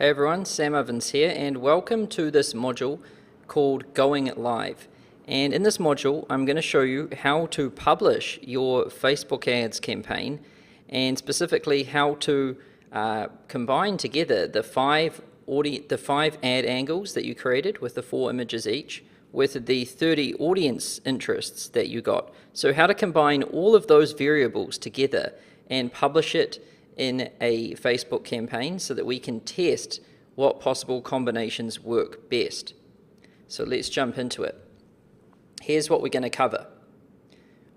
Hey everyone, Sam Ovens here, and welcome to this module called Going Live. And in this module, I'm going to show you how to publish your Facebook ads campaign, and specifically how to combine together the five ad angles that you created with the 4 images each, with the 30 audience interests that you got. So how to combine all of those variables together and publish it in a Facebook campaign so that we can test what possible combinations work best. So let's jump into it. Here's what we're going to cover.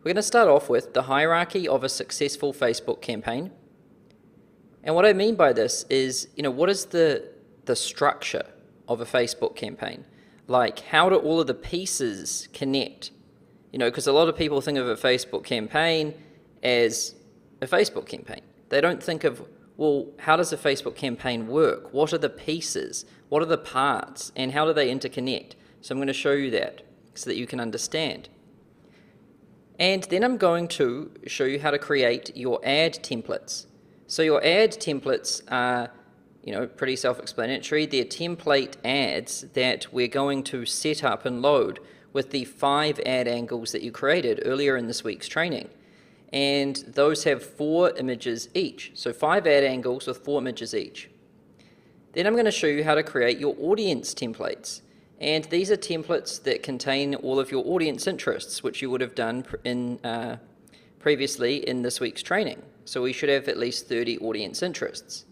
We're going to start off with the hierarchy of a successful Facebook campaign. And what I mean by this is, what is the structure of a Facebook campaign? Like, how do all of the pieces connect? Because a lot of people think of a Facebook campaign as a Facebook campaign. They don't think of, well, how does a Facebook campaign work? What are the pieces? What are the parts? And how do they interconnect? So I'm going to show you that so that you can understand. And then I'm going to show you how to create your ad templates. So your ad templates are, pretty self-explanatory. They're template ads that we're going to set up and load with the 5 ad angles that you created earlier in this week's training. And those have 4 images each. So 5 ad angles with 4 images each. Then I'm going to show you how to create your audience templates. And these are templates that contain all of your audience interests, which you would have done previously in this week's training. So we should have at least 30 audience interests.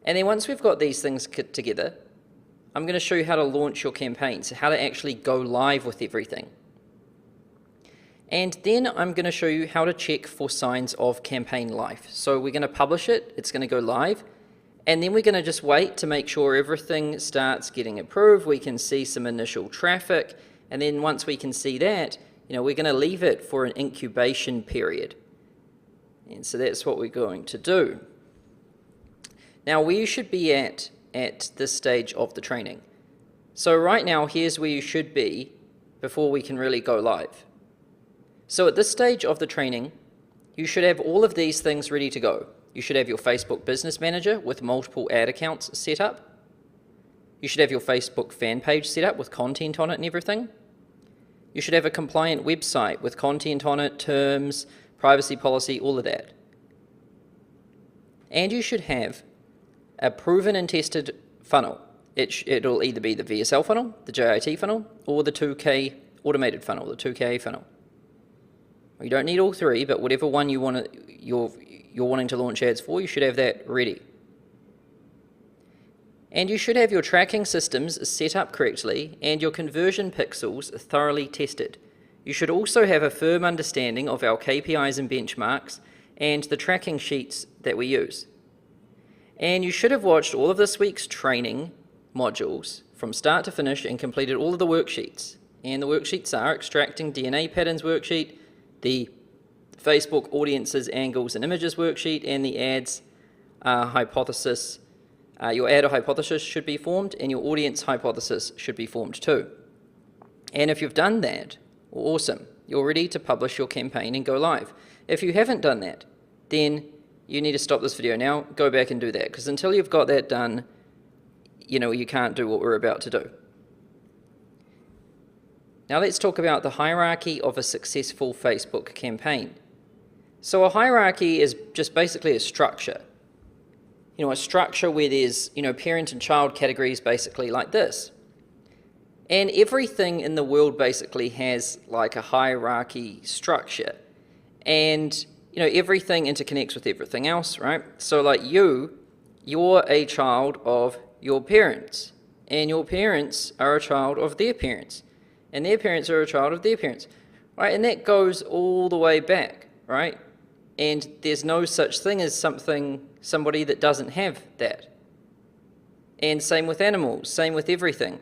And then once we've got these things together, I'm going to show you how to launch your campaign, so how to actually go live with everything. And then I'm going to show you how to check for signs of campaign life. So we're going to publish it, it's going to go live, and then we're going to just wait to make sure everything starts getting approved. We can see some initial traffic, and then once we can see that, we're going to leave it for an incubation period. And so that's what we're going to do. Now, where you should be at this stage of the training. So right now, here's where you should be before we can really go live. So at this stage of the training, you should have all of these things ready to go. You should have your Facebook Business Manager with multiple ad accounts set up. You should have your Facebook fan page set up with content on it and everything. You should have a compliant website with content on it, terms, privacy policy, all of that. And you should have a proven and tested funnel. It'll either be the VSL funnel, the JIT funnel, or the 2K automated funnel, the 2K funnel. You don't need all 3, but whatever one you're wanting to launch ads for, you should have that ready. And you should have your tracking systems set up correctly and your conversion pixels thoroughly tested. You should also have a firm understanding of our KPIs and benchmarks and the tracking sheets that we use. And you should have watched all of this week's training modules from start to finish and completed all of the worksheets. And the worksheets are Extracting DNA Patterns worksheet, the Facebook Audiences, Angles and Images worksheet, and the ads hypothesis. Your ad hypothesis should be formed, and your audience hypothesis should be formed too. And if you've done that, awesome. You're ready to publish your campaign and go live. If you haven't done that, then you need to stop this video now, go back and do that, because until you've got that done, you can't do what we're about to do. Now let's talk about the hierarchy of a successful Facebook campaign. So a hierarchy is just basically a structure. A structure where there's, parent and child categories basically like this. And everything in the world basically has like a hierarchy structure. And, everything interconnects with everything else, right? So like you're a child of your parents. And your parents are a child of their parents. And their parents are a child of their parents, right? And that goes all the way back, right? And there's no such thing as somebody that doesn't have that. And same with animals, same with everything.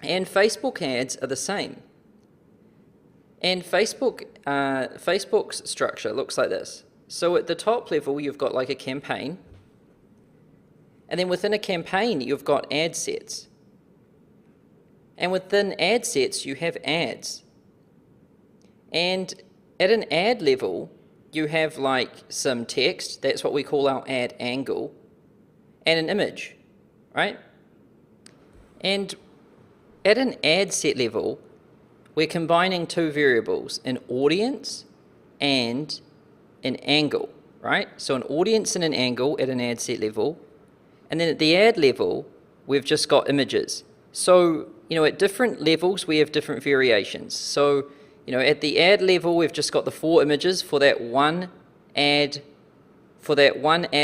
And Facebook ads are the same. And Facebook's structure looks like this. So at the top level, you've got like a campaign. And then within a campaign, you've got ad sets. And within ad sets, you have ads. And at an ad level, you have like some text, that's what we call our ad angle, and an image, right? And at an ad set level, we're combining two variables, an audience and an angle, right? So an audience and an angle at an ad set level. And then at the ad level, we've just got images. So, at different levels, we have different variations. So, at the ad level, we've just got the 4 images for that one ad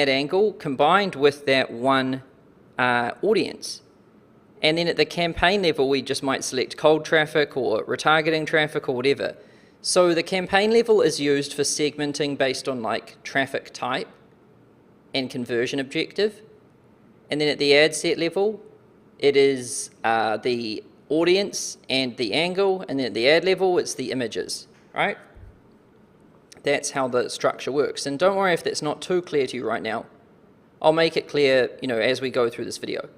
angle combined with that one audience. And then at the campaign level, we just might select cold traffic or retargeting traffic or whatever. So the campaign level is used for segmenting based on like traffic type and conversion objective. And then at the ad set level, it is the audience and the angle. And then at the ad level, it's the images, right? That's how the structure works. And don't worry if that's not too clear to you right now. I'll make it clear, as we go through this video.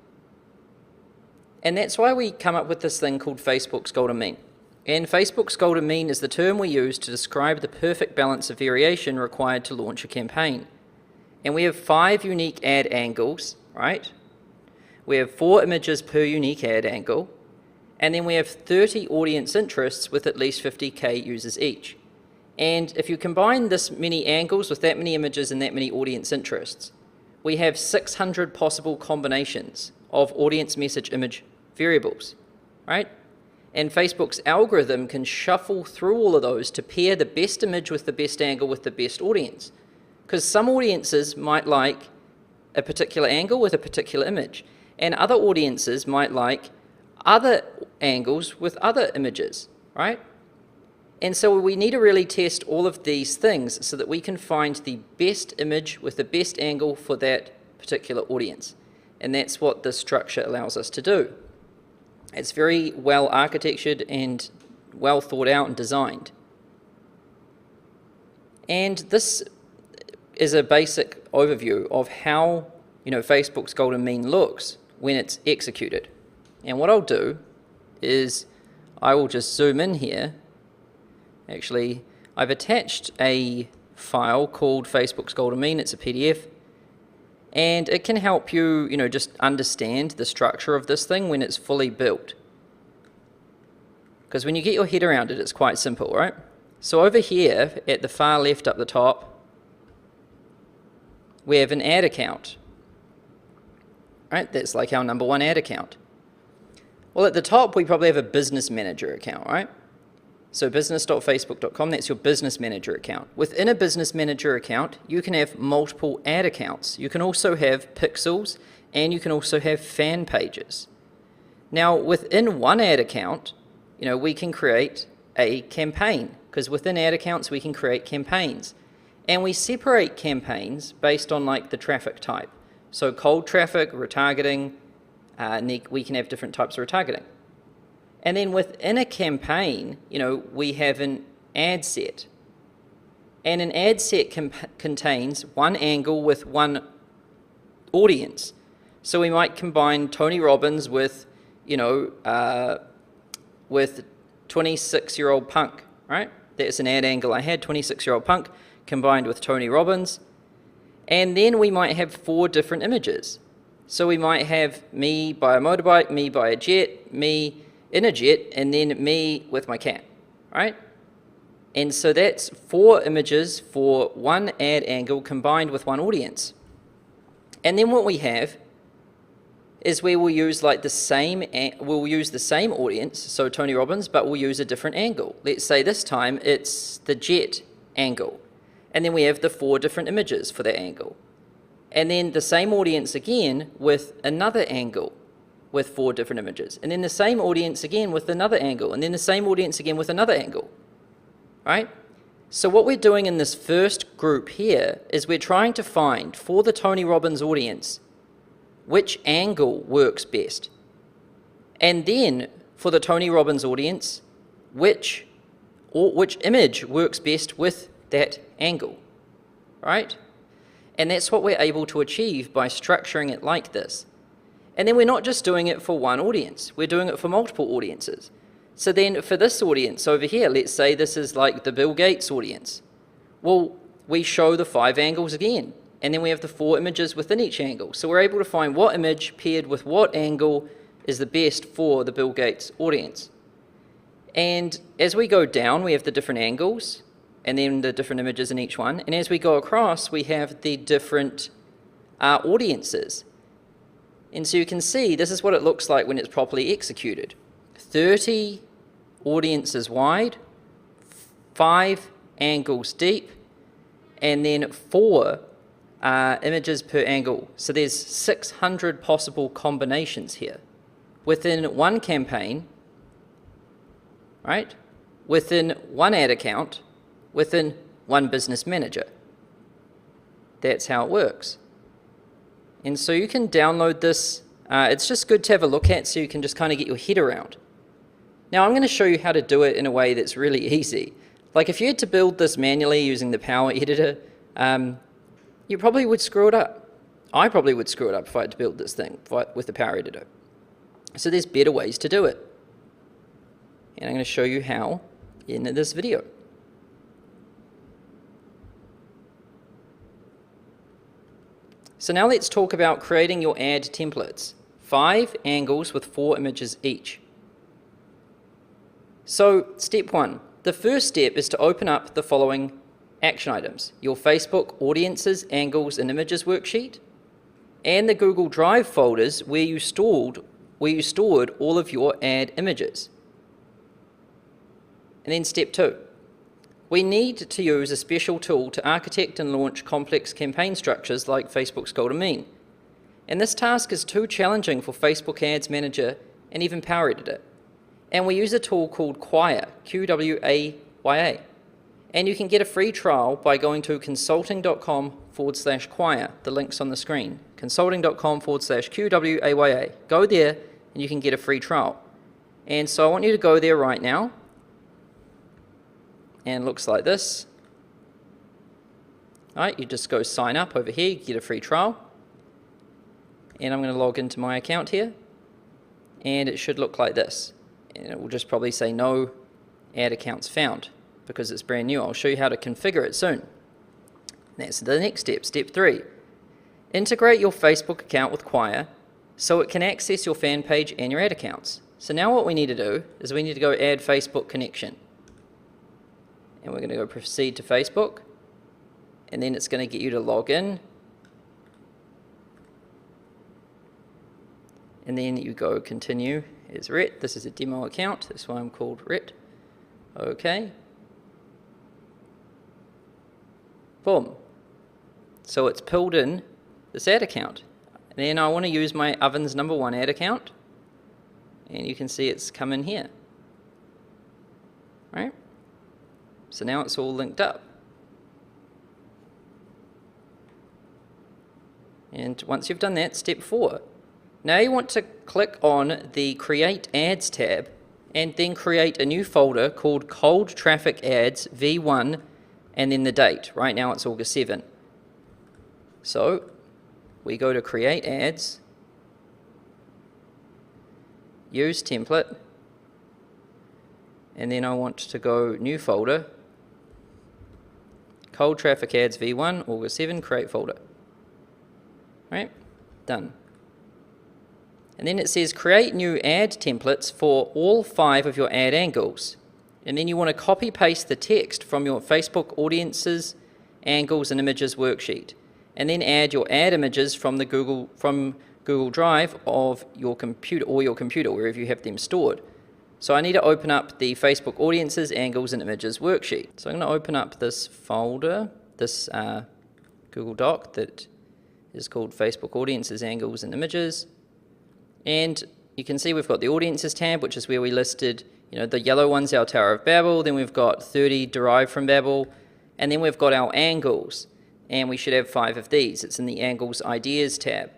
And that's why we come up with this thing called Facebook's Golden Mean. And Facebook's Golden Mean is the term we use to describe the perfect balance of variation required to launch a campaign. And we have 5 unique ad angles, right? We have 4 images per unique ad angle. And then we have 30 audience interests with at least 50K users each. And if you combine this many angles with that many images and that many audience interests, we have 600 possible combinations of audience message image variables, right? And Facebook's algorithm can shuffle through all of those to pair the best image with the best angle with the best audience. Because some audiences might like a particular angle with a particular image, and other audiences might like other angles with other images, right? And so we need to really test all of these things so that we can find the best image with the best angle for that particular audience. And that's what this structure allows us to do. It's very well architectured and well thought out and designed. And this is a basic overview of how Facebook's Golden Mean looks when it's executed. And what I'll do is I will just zoom in here. Actually, I've attached a file called Facebook's Golden Mean. It's a PDF. And it can help you, just understand the structure of this thing when it's fully built. Because when you get your head around it, it's quite simple, right? So over here, at the far left up the top, we have an ad account. Right? That's like our number 1 ad account. Well, at the top, we probably have a business manager account, right? So business.facebook.com, that's your business manager account. Within a business manager account, you can have multiple ad accounts. You can also have pixels, and you can also have fan pages. Now, within one ad account, we can create a campaign, because within ad accounts, we can create campaigns. And we separate campaigns based on like the traffic type. So cold traffic, retargeting, we can have different types of retargeting. And then within a campaign, we have an ad set. And an ad set contains one angle with one audience. So we might combine Tony Robbins with 26-year-old punk, right? That's an ad angle I had, 26-year-old punk combined with Tony Robbins. And then we might have 4 different images. So we might have me by a motorbike, me by a jet, me in a jet, and then me with my cat, right? And so that's 4 images for one ad angle combined with one audience. And then what we have is where we'll use the same audience, so Tony Robbins, but we'll use a different angle. Let's say this time it's the jet angle. And then we have the 4 different images for that angle. And then the same audience again with another angle with 4 different images. And then the same audience again with another angle. And then the same audience again with another angle. Right? So what we're doing in this first group here is we're trying to find, for the Tony Robbins audience, which angle works best. And then for the Tony Robbins audience, which image works best with that angle. Right? And that's what we're able to achieve by structuring it like this. And then we're not just doing it for one audience, we're doing it for multiple audiences. So then for this audience over here, let's say this is like the Bill Gates audience. Well, we show the 5 angles again. and then we have the 4 images within each angle. So we're able to find what image paired with what angle is the best for the Bill Gates audience. And as we go down, we have the different angles, and then the different images in each one. And as we go across, we have the different audiences. And so you can see this is what it looks like when it's properly executed. 30 audiences wide, 5 angles deep, and then 4 images per angle. So there's 600 possible combinations here within one campaign, right? Within one ad account, within one business manager. That's how it works. And so you can download this. It's just good to have a look at so you can just kind of get your head around. Now I'm going to show you how to do it in a way that's really easy. Like if you had to build this manually using the Power Editor, you probably would screw it up. I probably would screw it up if I had to build this thing with the Power Editor. So there's better ways to do it. And I'm going to show you how in this video. So now let's talk about creating your ad templates. 5 angles with 4 images each. So step 1. The first step is to open up the following action items: your Facebook Audiences, Angles and Images worksheet, and the Google Drive folders where you stored all of your ad images. And then step 2. We need to use a special tool to architect and launch complex campaign structures like Facebook's Golden Mean. And this task is too challenging for Facebook Ads Manager and even Power Editor. And we use a tool called Quaya, Q-W-A-Y-A. And you can get a free trial by going to consulting.com/Quaya. The link's on the screen. Consulting.com/QWAYA. Go there and you can get a free trial. And so I want you to go there right now. And it looks like this. All right, you just go sign up over here, get a free trial. And I'm going to log into my account here. And it should look like this. And it will just probably say no ad accounts found because it's brand new. I'll show you how to configure it soon. That's the next step, step 3. Integrate your Facebook account with Quaya so it can access your fan page and your ad accounts. So now what we need to do is we need to go add Facebook connection. And we're going to go proceed to Facebook, and then it's going to get you to log in, and then you go continue as Rhett. This is a demo account, that's why I'm called Rhett. Okay. Boom. So it's pulled in this ad account. And then I want to use my Ovens #1 ad account, and you can see it's come in here. Right? So now it's all linked up. And once you've done that, step 4. Now you want to click on the Create Ads tab and then create a new folder called Cold Traffic Ads V1 and then the date. Right now it's August 7. So we go to Create Ads, Use Template, and then I want to go New Folder, Cold Traffic Ads V1, August 7, create folder. Right? Done. And then it says create new ad templates for all 5 of your ad angles. And then you want to copy paste the text from your Facebook Audiences, Angles and Images worksheet. And then add your ad images from Google Drive of your computer or your computer, wherever you have them stored. So I need to open up the Facebook Audiences, Angles and Images worksheet. So I'm going to open up this folder, this Google Doc that is called Facebook Audiences, Angles and Images. And you can see we've got the Audiences tab, which is where we listed, the yellow one's our Tower of Babel. Then we've got 30 derived from Babel. And then we've got our angles. And we should have 5 of these. It's in the Angles Ideas tab.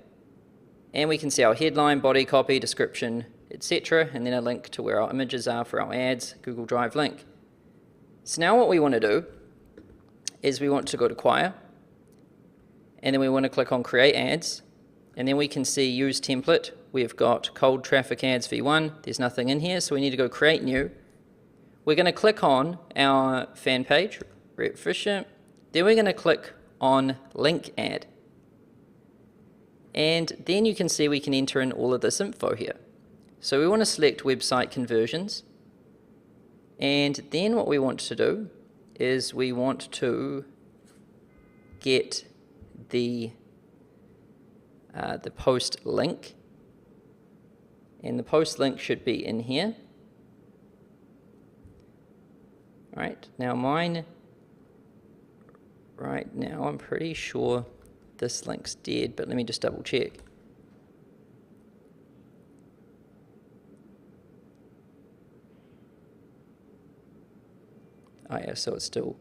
And we can see our headline, body copy, description, etc. And then a link to where our images are for our ads, Google Drive link. So now what we want to do is we want to go to Quaya. And then we want to click on Create Ads. And then we can see Use Template. We've got Cold Traffic Ads V1. There's nothing in here, so we need to go Create New. We're going to click on our fan page, Rhett Fisher. Then we're going to click on Link Ad. And then you can see we can enter in all of this info here. So we want to select website conversions. And then what we want to do is we want to get the post link. And the post link should be in here. Right, now mine, right now I'm pretty sure this link's dead, but let me just double check. Oh yeah, so it still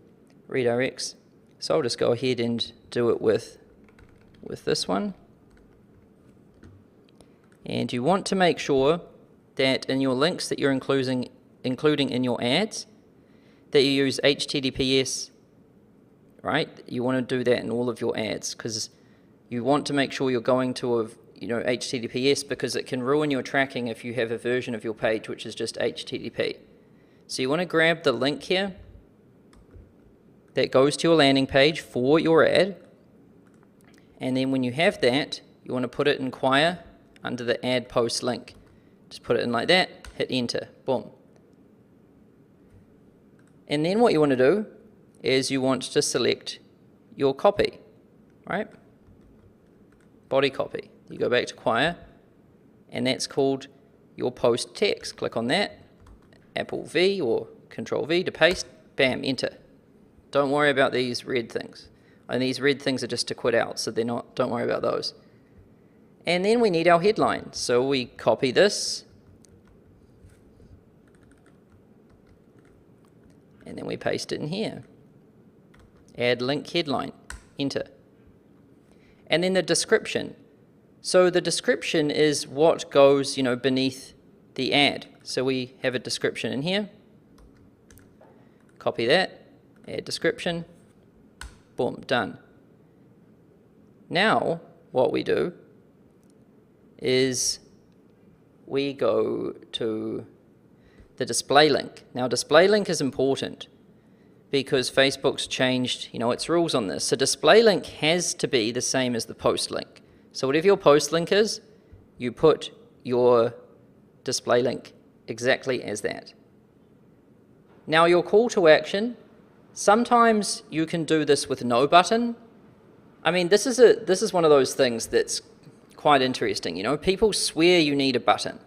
redirects. So I'll just go ahead and do it with this one. And you want to make sure that in your links that you're including in your ads, that you use HTTPS, right? You want to do that in all of your ads because you want to make sure you're going to HTTPS, because it can ruin your tracking if you have a version of your page which is just HTTP. So you want to grab the link here that goes to your landing page for your ad, and then when you have that, you want to put it in Quire under the add post link. Just put it in like that, hit enter, boom. And then what you want to do is you want to select your copy, right? Body copy. You go back to Quire, and that's called your post text. Click on that, Apple V or Control V to paste, bam, enter. Don't worry about these red things. And these red things are just to quit out, so don't worry about those. And then we need our headline. So we copy this, and then we paste it in here. Add link headline, enter. And then the description. So the description is what goes, beneath the ad. So we have a description in here. Copy that, add description, boom, done. Now what we do is we go to the display link. Now display link is important because Facebook's changed, its rules on this. So display link has to be the same as the post link. So whatever your post link is, you put your display link exactly as that. Now your call to action, sometimes you can do this with no button. I mean, this is one of those things that's quite interesting. People swear you need a button,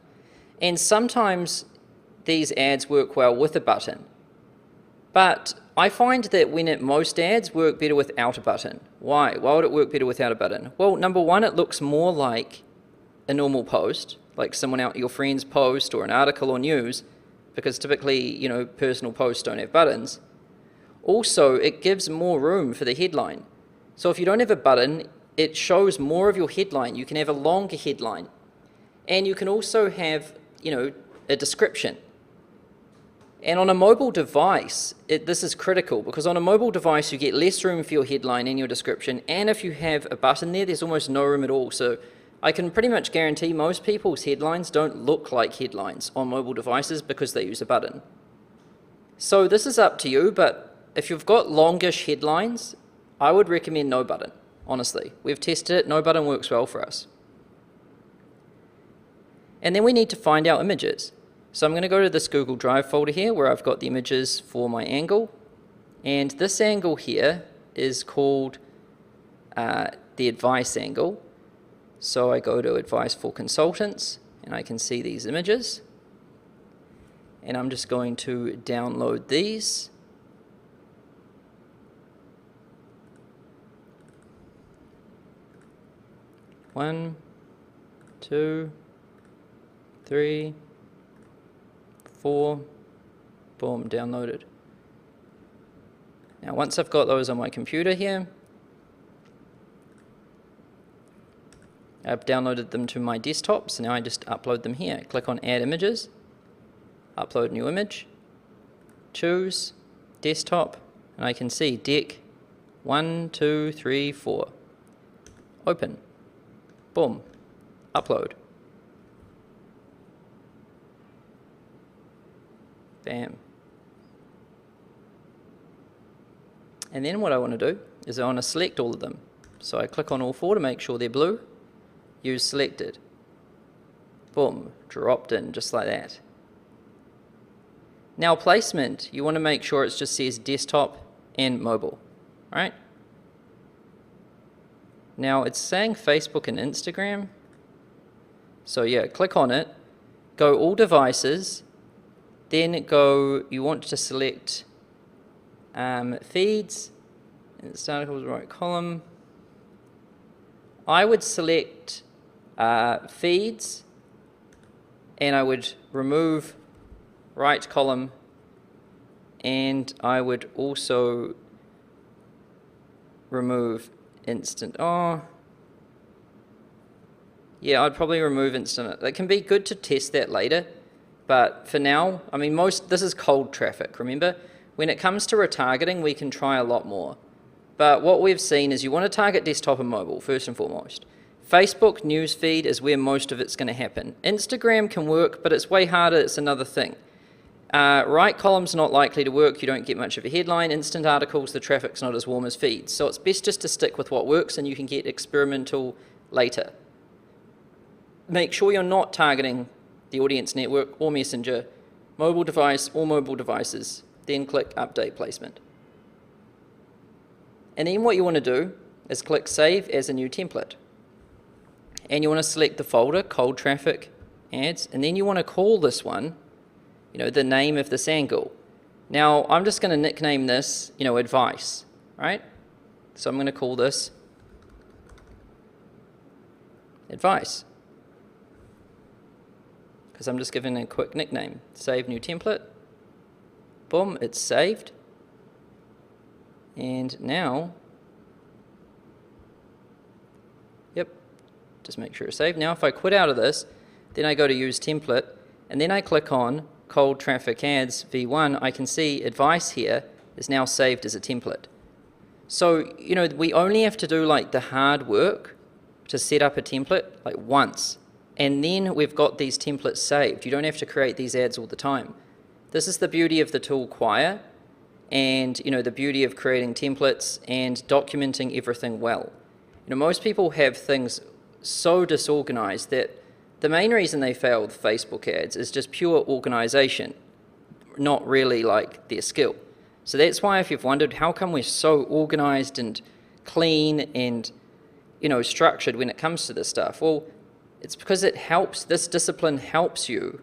and sometimes these ads work well with a button, but I find that most ads work better without a button. Why? Why would it work better without a button? Well, number one, it looks more like a normal post, like your friend's post or an article or news, because typically, personal posts don't have buttons. Also, it gives more room for the headline. So if you don't have a button, it shows more of your headline. You can have a longer headline. And you can also have, a description. And on a mobile device, this is critical, because on a mobile device you get less room for your headline and your description, and if you have a button there's almost no room at all. So I can pretty much guarantee most people's headlines don't look like headlines on mobile devices because they use a button. So this is up to you, but if you've got longish headlines, I would recommend no button, honestly. We've tested it, no button works well for us. And then we need to find our images. So I'm going to go to this Google Drive folder here where I've got the images for my angle. And this angle here is called the advice angle. So I go to advice for consultants and I can see these images. And I'm just going to download these. One, two, three, 4, boom, downloaded. Now once I've got those on my computer here, I've downloaded them to my desktop, so now I just upload them here. Click on Add Images, Upload New Image, choose Desktop, and I can see deck 1, 2, 3, 4. Open, boom, upload. Bam. And then what I want to do is I want to select all of them. So I click on all 4 to make sure they're blue. use selected. Boom, dropped in just like that. Now placement, you want to make sure it just says desktop and mobile, right? Now it's saying Facebook and Instagram. So yeah, click on it, go all devices, then go, you want to select feeds, and it's articles, right column. I would select feeds, and I would remove right column, and I would also remove instant. Oh, yeah, I'd probably remove instant. It can be good to test that later, but for now, I mean, this is cold traffic, remember? When it comes to retargeting, we can try a lot more. But what we've seen is you want to target desktop and mobile, first and foremost. Facebook newsfeed is where most of it's going to happen. Instagram can work, but it's way harder, it's another thing. Right column's not likely to work, you don't get much of a headline. Instant articles, the traffic's not as warm as feeds. So it's best just to stick with what works, and you can get experimental later. Make sure you're not targeting the audience network or messenger, mobile device or mobile devices, then click update placement. And then what you want to do is click save as a new template. And you want to select the folder, cold traffic ads, and then you want to call this one, the name of this angle. Now, I'm just going to nickname this, advice, right? So I'm going to call this advice, because I'm just giving a quick nickname. Save new template. Boom, it's saved. And now, yep, just make sure it's saved. Now if I quit out of this, then I go to use template, and then I click on cold traffic ads v1, I can see advice here is now saved as a template. So, we only have to do like the hard work to set up a template like once, and then we've got these templates saved. You don't have to create these ads all the time. This is the beauty of the tool Quire, and the beauty of creating templates and documenting everything well. Most people have things so disorganized that the main reason they fail with Facebook ads is just pure organization, not really like their skill. So that's why if you've wondered how come we're so organized and clean and structured when it comes to this stuff, well, it's because it helps, this discipline helps you,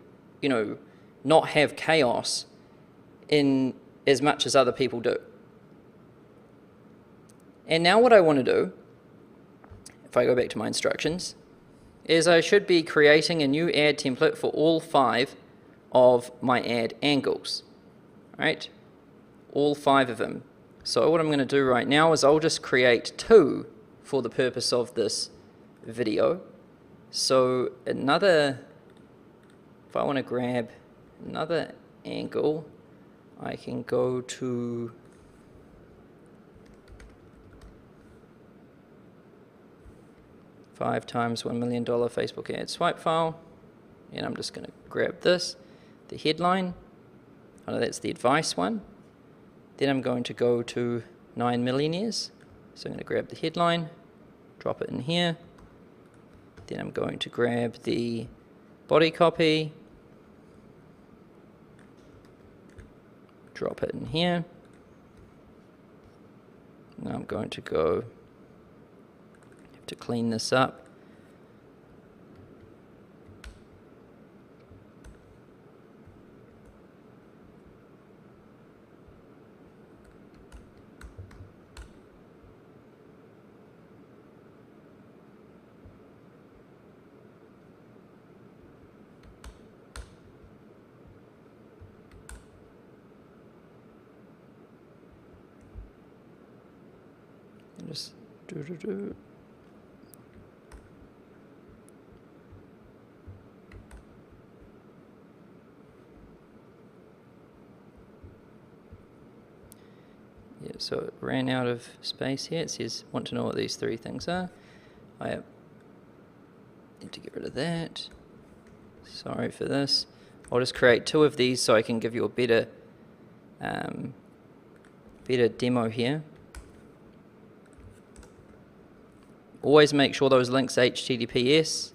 not have chaos in as much as other people do. And now what I want to do, if I go back to my instructions, is I should be creating a new ad template for all 5 of my ad angles, right? All 5 of them. So what I'm going to do right now is I'll just create 2 for the purpose of this video. So if I want to grab another angle, I can go to $5 times $1 million Facebook ad swipe file, and I'm just going to grab this, the headline. Oh no, that's the advice one. Then I'm going to go to 9 millionaires. So I'm going to grab the headline, drop it in here. Then I'm going to grab the body copy, drop it in here. Now I'm going to have to clean this up. Just do. Yeah, so it ran out of space here. It says, want to know what these 3 things are. I need to get rid of that. Sorry for this. I'll just create 2 of these so I can give you a better demo here. Always make sure those links are HTTPS.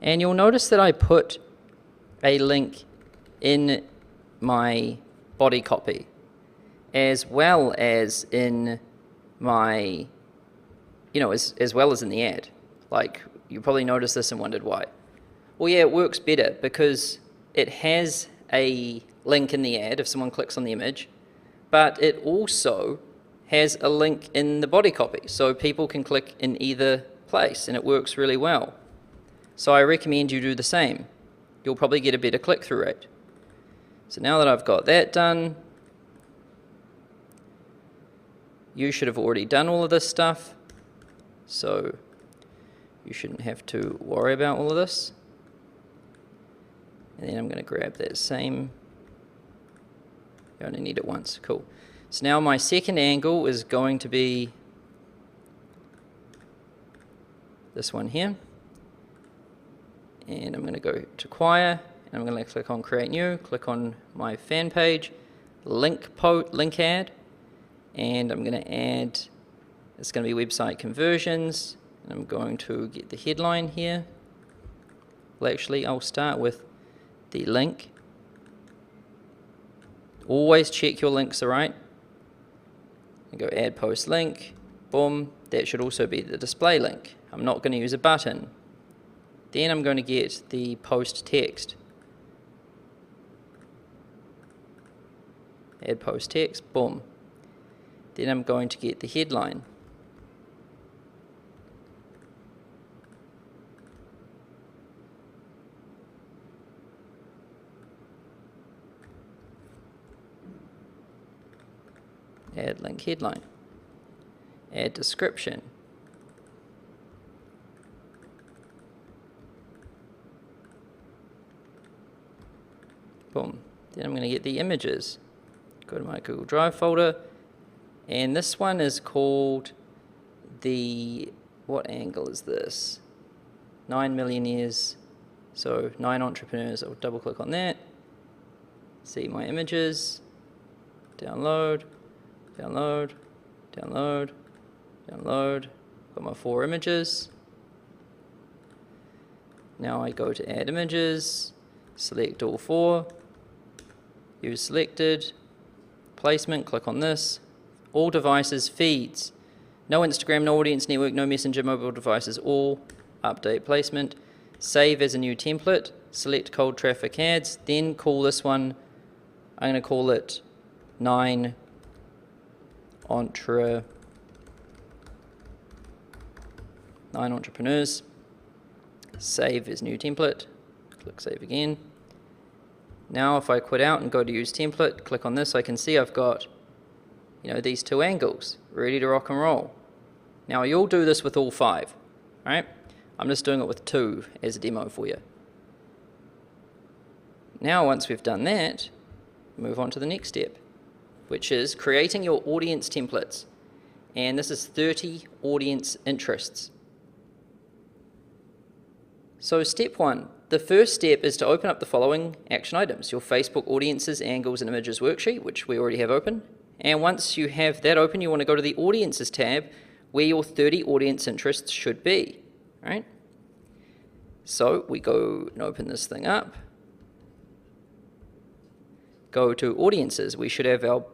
And you'll notice that I put a link in my body copy, as well as in my, as well as in the ad. Like, you probably noticed this and wondered why. Well, yeah, it works better because it has a link in the ad if someone clicks on the image, but it also has a link in the body copy, so people can click in either place, and it works really well. So I recommend you do the same. You'll probably get a better click-through rate. So now that I've got that done, you should have already done all of this stuff, so you shouldn't have to worry about all of this. And then I'm going to grab that same, you only need it once, cool. So now my second angle is going to be this one here. And I'm going to go to Quire, and I'm going to click on Create New, click on my fan page, link add, and I'm going to add, it's going to be website conversions, and I'm going to get the headline here. Well, actually, I'll start with the link. Always check your links are right. And go add post link, boom, that should also be the display link. I'm not going to use a button. Then I'm going to get the post text. Add post text, boom. Then I'm going to get the headline. Add link headline. Add description. Boom. Then I'm going to get the images. Go to my Google Drive folder, and this one is called the, what angle is this? 9 millionaires, so 9 entrepreneurs. I'll double click on that, see my images, download, download, download, download, got my 4 images. Now I go to add images, select all 4, use selected, placement, click on this, all devices, feeds, no Instagram, no audience network, no messenger, mobile devices, all, update placement, save as a new template, select cold traffic ads, then call this one, I'm going to call it 9 entrepreneurs, save as new template, click save again. Now if I quit out and go to use template, click on this, I can see I've got, these 2 angles ready to rock and roll. Now you'll do this with all 5, right? I'm just doing it with 2 as a demo for you. Now once we've done that, move on to the next step, which is creating your audience templates. And this is 30 audience interests. So step 1, the first step is to open up the following action items: your Facebook Audiences, Angles, and Images worksheet, which we already have open. And once you have that open, you want to go to the Audiences tab, where your 30 audience interests should be, right? So we go and open this thing up. Go to Audiences. We should have our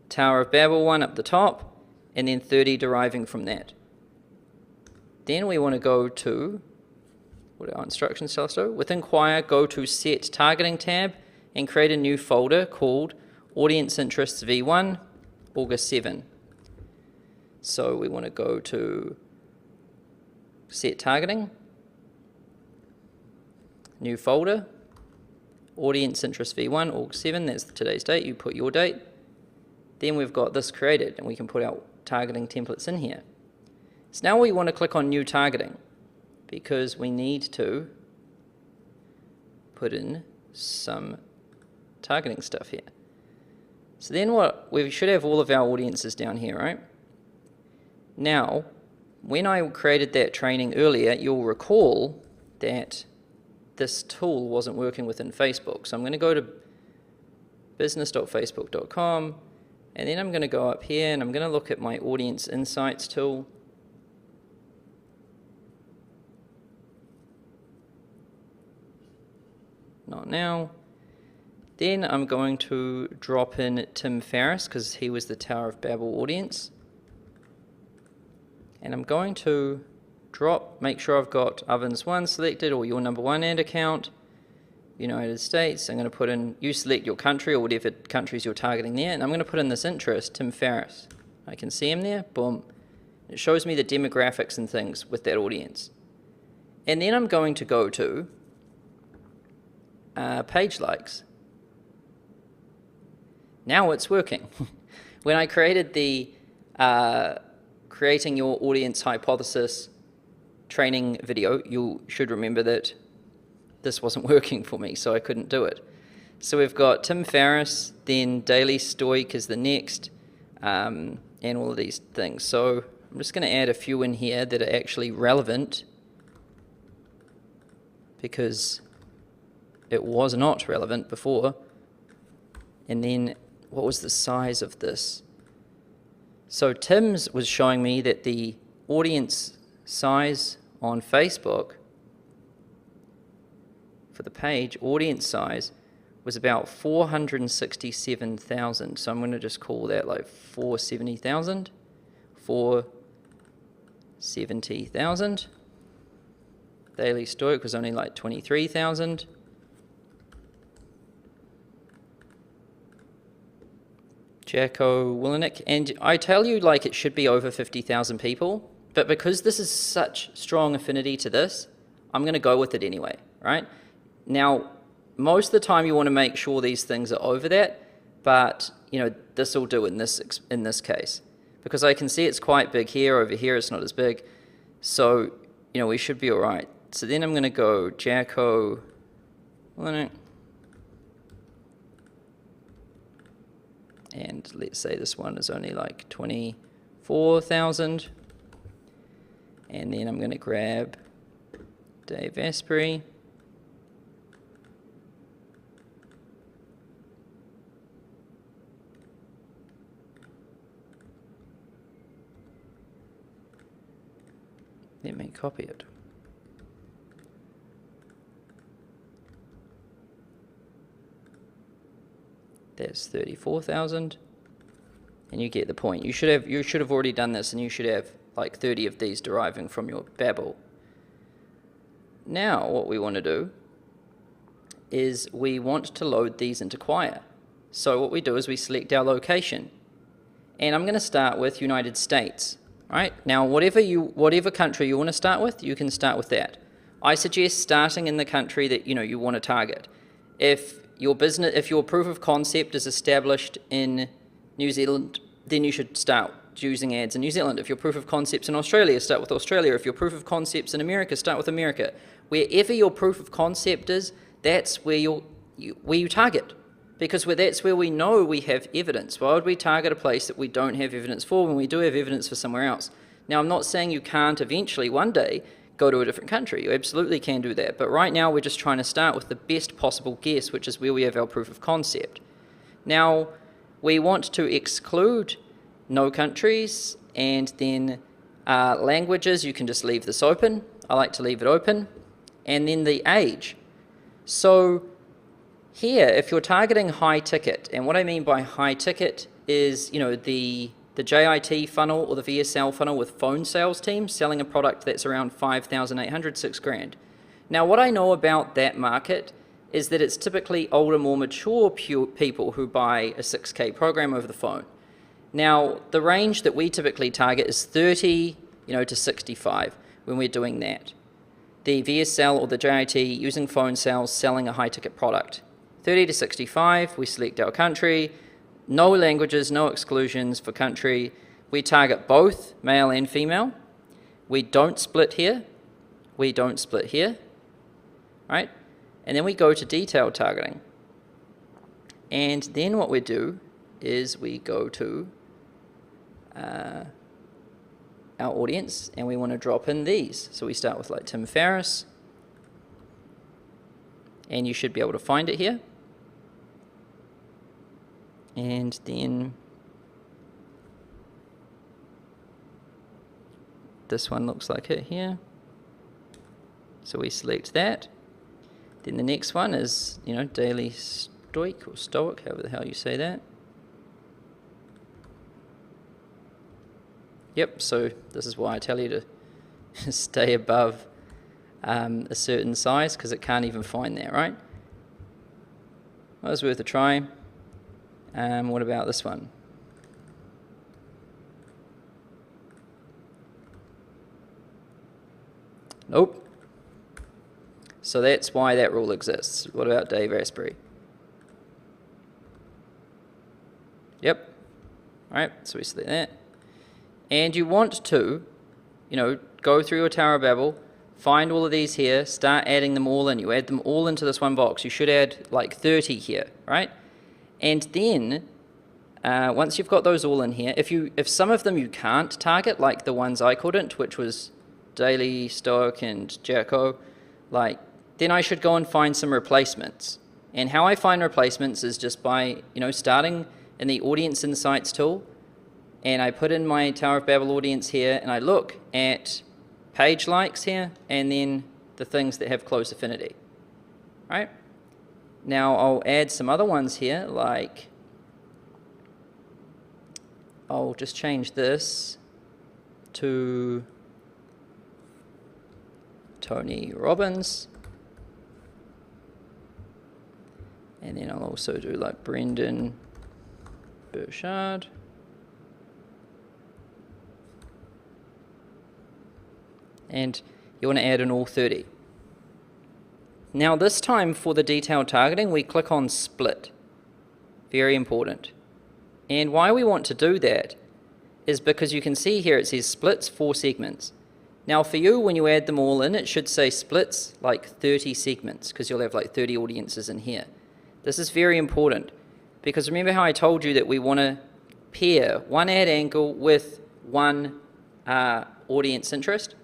Tower of Babel one up the top, and then 30 deriving from that. Then we want to go to what our instructions tell us to. Within Quire, go to Set Targeting tab and create a new folder called Audience Interests V1, August 7. So we want to go to Set Targeting, new folder, Audience Interest V1, August 7, that's today's date, you put your date. Then we've got this created, and we can put our targeting templates in here. So now we want to click on New Targeting, because we need to put in some targeting stuff here. So then we should have all of our audiences down here, right? Now, when I created that training earlier, you'll recall that this tool wasn't working within Facebook. So I'm going to go to business.facebook.com, and then I'm going to go up here and I'm going to look at my Audience Insights tool. Not now. Then I'm going to drop in Tim Ferriss because he was the Tower of Babel audience. And I'm going to make sure I've got Ovens1 selected, or your number one ad account, United States. I'm going to put in, you select your country or whatever countries you're targeting there, and I'm going to put in this interest, Tim Ferriss. I can see him there, boom. It shows me the demographics and things with that audience. And then I'm going to go to page likes. Now it's working. When I created the creating your audience hypothesis training video, you should remember that this wasn't working for me, so I couldn't do it. So we've got Tim Ferriss, then Daily Stoic is the next, and all of these things. So I'm just going to add a few in here that are actually relevant, because it was not relevant before. And then what was the size of this? So Tim's was showing me that the audience size on Facebook for the page, audience size, was about 467,000. So I'm going to just call that like 470,000. 470,000. Daily Stoic was only like 23,000. Jacko Willenick, and I tell you, like, it should be over 50,000 people, but because this is such strong affinity to this, I'm going to go with it anyway, right? Now, most of the time you want to make sure these things are over that, but, this will do in this case, because I can see it's quite big here. Over here it's not as big, so, we should be all right. So then I'm going to go Jacko Willenick. And let's say this one is only like 24,000. And then I'm going to grab Dave Asprey. Let me copy it. That's 34,000, and you get the point. You should have already done this, and you should have like 30 of these deriving from your Babel. Now what we want to do is we want to load these into Quire. So what we do is we select our location, and I'm going to start with United States. Right? Now whatever country you want to start with, you can start with that. I suggest starting in the country that you want to target. If your proof of concept is established in New Zealand, then you should start using ads in New Zealand. If your proof of concept's in Australia, start with Australia. If your proof of concept's in America, start with America. Wherever your proof of concept is, that's where you target, because that's where we know we have evidence. Why would we target a place that we don't have evidence for when we do have evidence for somewhere else? Now, I'm not saying you can't eventually one day go to a different country. You absolutely can do that. But right now we're just trying to start with the best possible guess, which is where we have our proof of concept. Now, we want to exclude no countries, and then languages, you can just leave this open. I like to leave it open. And then the age. So here, if you're targeting high ticket, and what I mean by high ticket is, the JIT funnel or the VSL funnel with phone sales teams selling a product that's around 5,800, $6,000. Now, what I know about that market is that it's typically older, more mature people who buy a 6K program over the phone. Now, the range that we typically target is 30, to 65 when we're doing that. The VSL or the JIT using phone sales selling a high ticket product. 30 to 65, we select our country. No languages, no exclusions for country. We target both male and female. We don't split here. We don't split here. Right? And then we go to detailed targeting. And then what we do is we go to our audience and we want to drop in these. So we start with like Tim Ferriss, and you should be able to find it here. And then this one looks like it here. So we select that. Then the next one is, Daily Stoic or Stoic, however the hell you say that. Yep, so this is why I tell you to stay above a certain size, because it can't even find that, right? Well, it's worth a try. What about this one? Nope. So that's why that rule exists. What about Dave Asprey? Yep. All right, so we select that. And you want to, go through your Tower of Babel, find all of these here, start adding them all in. You add them all into this one box. You should add like 30 here, right? And then, once you've got those all in here, if some of them you can't target, like the ones I couldn't, which was Daily, Stoic, and Jericho, then I should go and find some replacements. And how I find replacements is just by, starting in the Audience Insights tool, and I put in my Tower of Babel audience here, and I look at page likes here, and then the things that have close affinity, right? Now I'll add some other ones here, like I'll just change this to Tony Robbins, and then I'll also do like Brendan Burchard. And you want to add in all 30. Now this time for the detailed targeting, we click on split. Very important. And why we want to do that is because you can see here it says splits 4 segments. Now for you, when you add them all in, it should say splits like 30 segments, because you'll have like 30 audiences in here. This is very important, because remember how I told you that we want to pair one ad angle with one audience interest?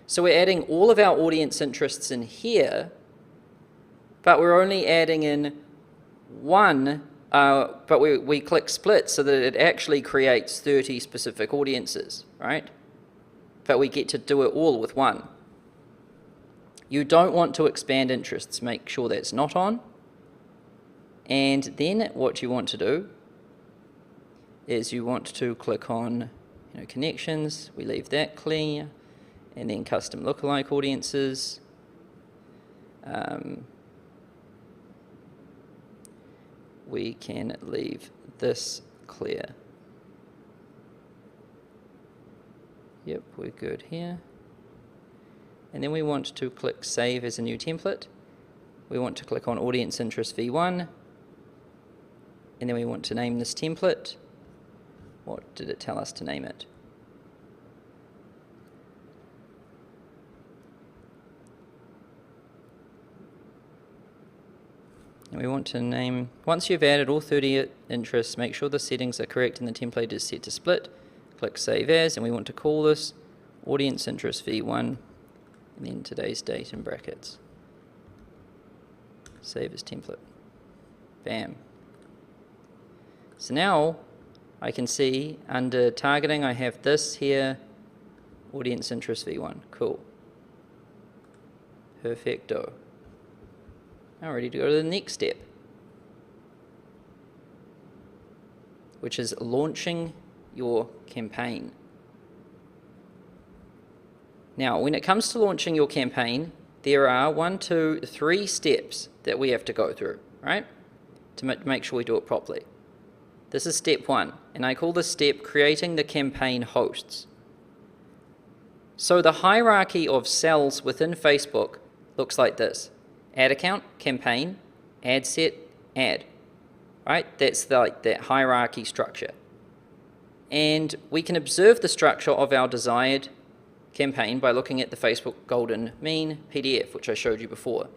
So we're adding all of our audience interests in here, but we're only adding in one, but we click split so that it actually creates 30 specific audiences, right? But we get to do it all with one. You don't want to expand interests. Make sure that's not on. And then what you want to do is you want to click on connections. We leave that clear. And then custom lookalike audiences. We can leave this clear. Yep, we're good here. And then we want to click Save as a new template. We want to click on Audience Interest V1. And then we want to name this template. What did it tell us to name it? And we want to name, once you've added all 30 interests, make sure the settings are correct and the template is set to split. Click Save As, and we want to call this Audience Interest V1, and then today's date in brackets. Save as template. Bam. So now I can see under targeting I have this here, Audience Interest V1. Cool. Perfecto. Now ready to go to the next step, which is launching your campaign. Now, when it comes to launching your campaign, there are 1, 2, 3 steps that we have to go through, right? To make sure we do it properly. This is step 1, and I call this step creating the campaign hosts. So the hierarchy of cells within Facebook looks like this. Ad account, campaign, ad set, ad, right? That's like that hierarchy structure. And we can observe the structure of our desired campaign by looking at the Facebook Golden Mean PDF, which I showed you before.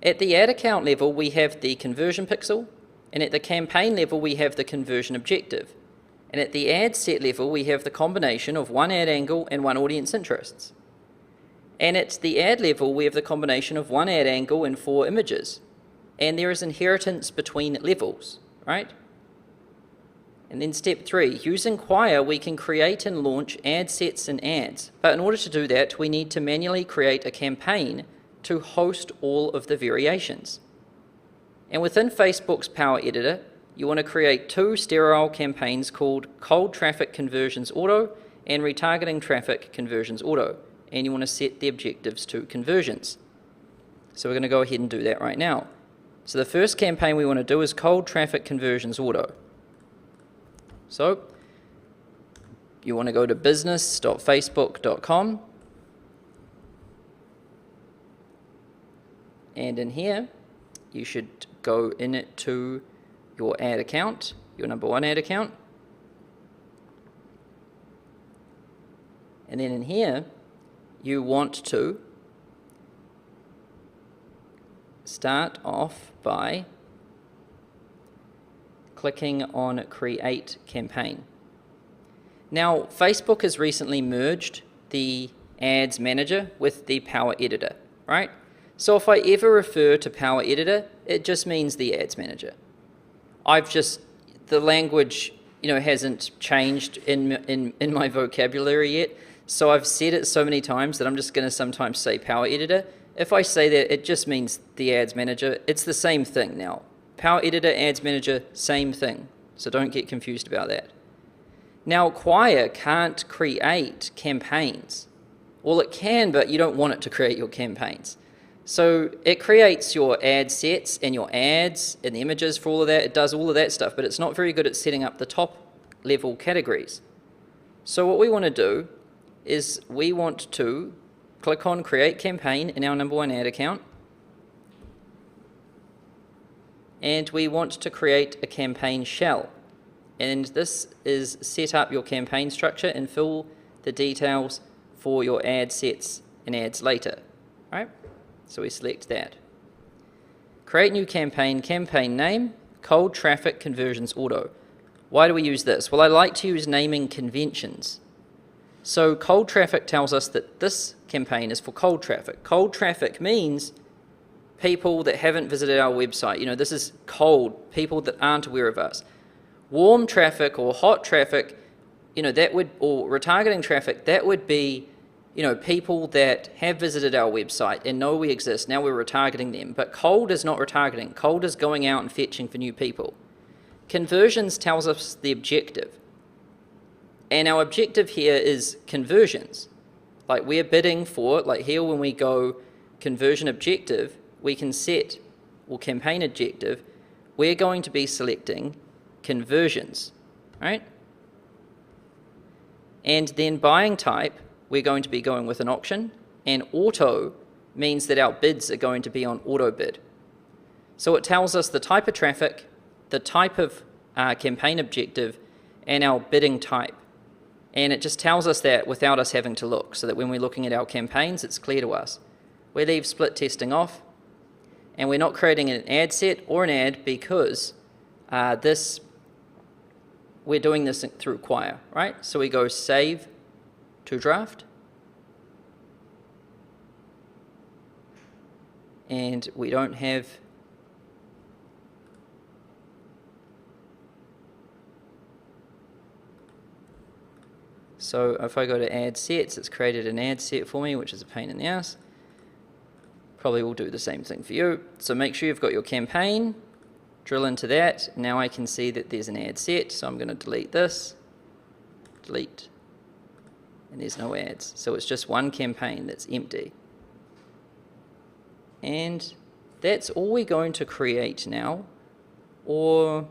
At the ad account level, we have the conversion pixel, and at the campaign level, we have the conversion objective. And at the ad set level, we have the combination of one ad angle and one audience interests. And at the ad level, we have the combination of one ad angle and 4 images. And there is inheritance between levels, right? And then step 3, using Quire, we can create and launch ad sets and ads. But in order to do that, we need to manually create a campaign to host all of the variations. And within Facebook's Power Editor, you want to create 2 sterile campaigns called Cold Traffic Conversions Auto and Retargeting Traffic Conversions Auto. And you want to set the objectives to conversions. So we're going to go ahead and do that right now. So the first campaign we want to do is Cold Traffic Conversions Auto. So you want to go to business.facebook.com, and in here you should go into your ad account, your number 1 ad account, and then in here you want to start off by clicking on Create Campaign. Now, Facebook has recently merged the Ads Manager with the Power Editor, right? So if I ever refer to Power Editor, it just means the Ads Manager. The language, hasn't changed in my vocabulary yet, so I've said it so many times that I'm just going to sometimes say Power Editor. If I say that, it just means the Ads Manager. It's the same thing now. Power Editor, Ads Manager, same thing. So don't get confused about that. Now, Quire can't create campaigns. Well, it can, but you don't want it to create your campaigns. So it creates your ad sets and your ads and the images for all of that. It does all of that stuff, but it's not very good at setting up the top level categories. So what we want to do is we want to click on Create Campaign in our number 1 ad account. And we want to create a campaign shell. And this is set up your campaign structure and fill the details for your ad sets and ads later, right? So we select that. Create new campaign, campaign name, Cold Traffic Conversions Auto. Why do we use this? Well, I like to use naming conventions. So cold traffic tells us that this campaign is for cold traffic. Cold traffic means people that haven't visited our website. This is cold, people that aren't aware of us. Warm traffic or hot traffic, or retargeting traffic, that would be, people that have visited our website and know we exist. Now we're retargeting them. But cold is not retargeting. Cold is going out and fetching for new people. Conversions tells us the objective. And our objective here is conversions. Like we're bidding for, like here when we go conversion objective, we can set, or campaign objective, we're going to be selecting conversions, right? And then buying type, we're going to be going with an auction, and auto means that our bids are going to be on auto bid. So it tells us the type of traffic, the type of campaign objective, and our bidding type. And it just tells us that without us having to look, so that when we're looking at our campaigns, it's clear to us. We leave split testing off, and we're not creating an ad set or an ad because we're doing this through Quire, right? So we go Save to Draft, and we don't have so if I go to Ad Sets, it's created an ad set for me, which is a pain in the ass. Probably will do the same thing for you. So make sure you've got your campaign, drill into that. Now I can see that there's an ad set, so I'm going to delete this, delete, and there's no ads. So it's just one campaign that's empty. And that's all we're going to create now, or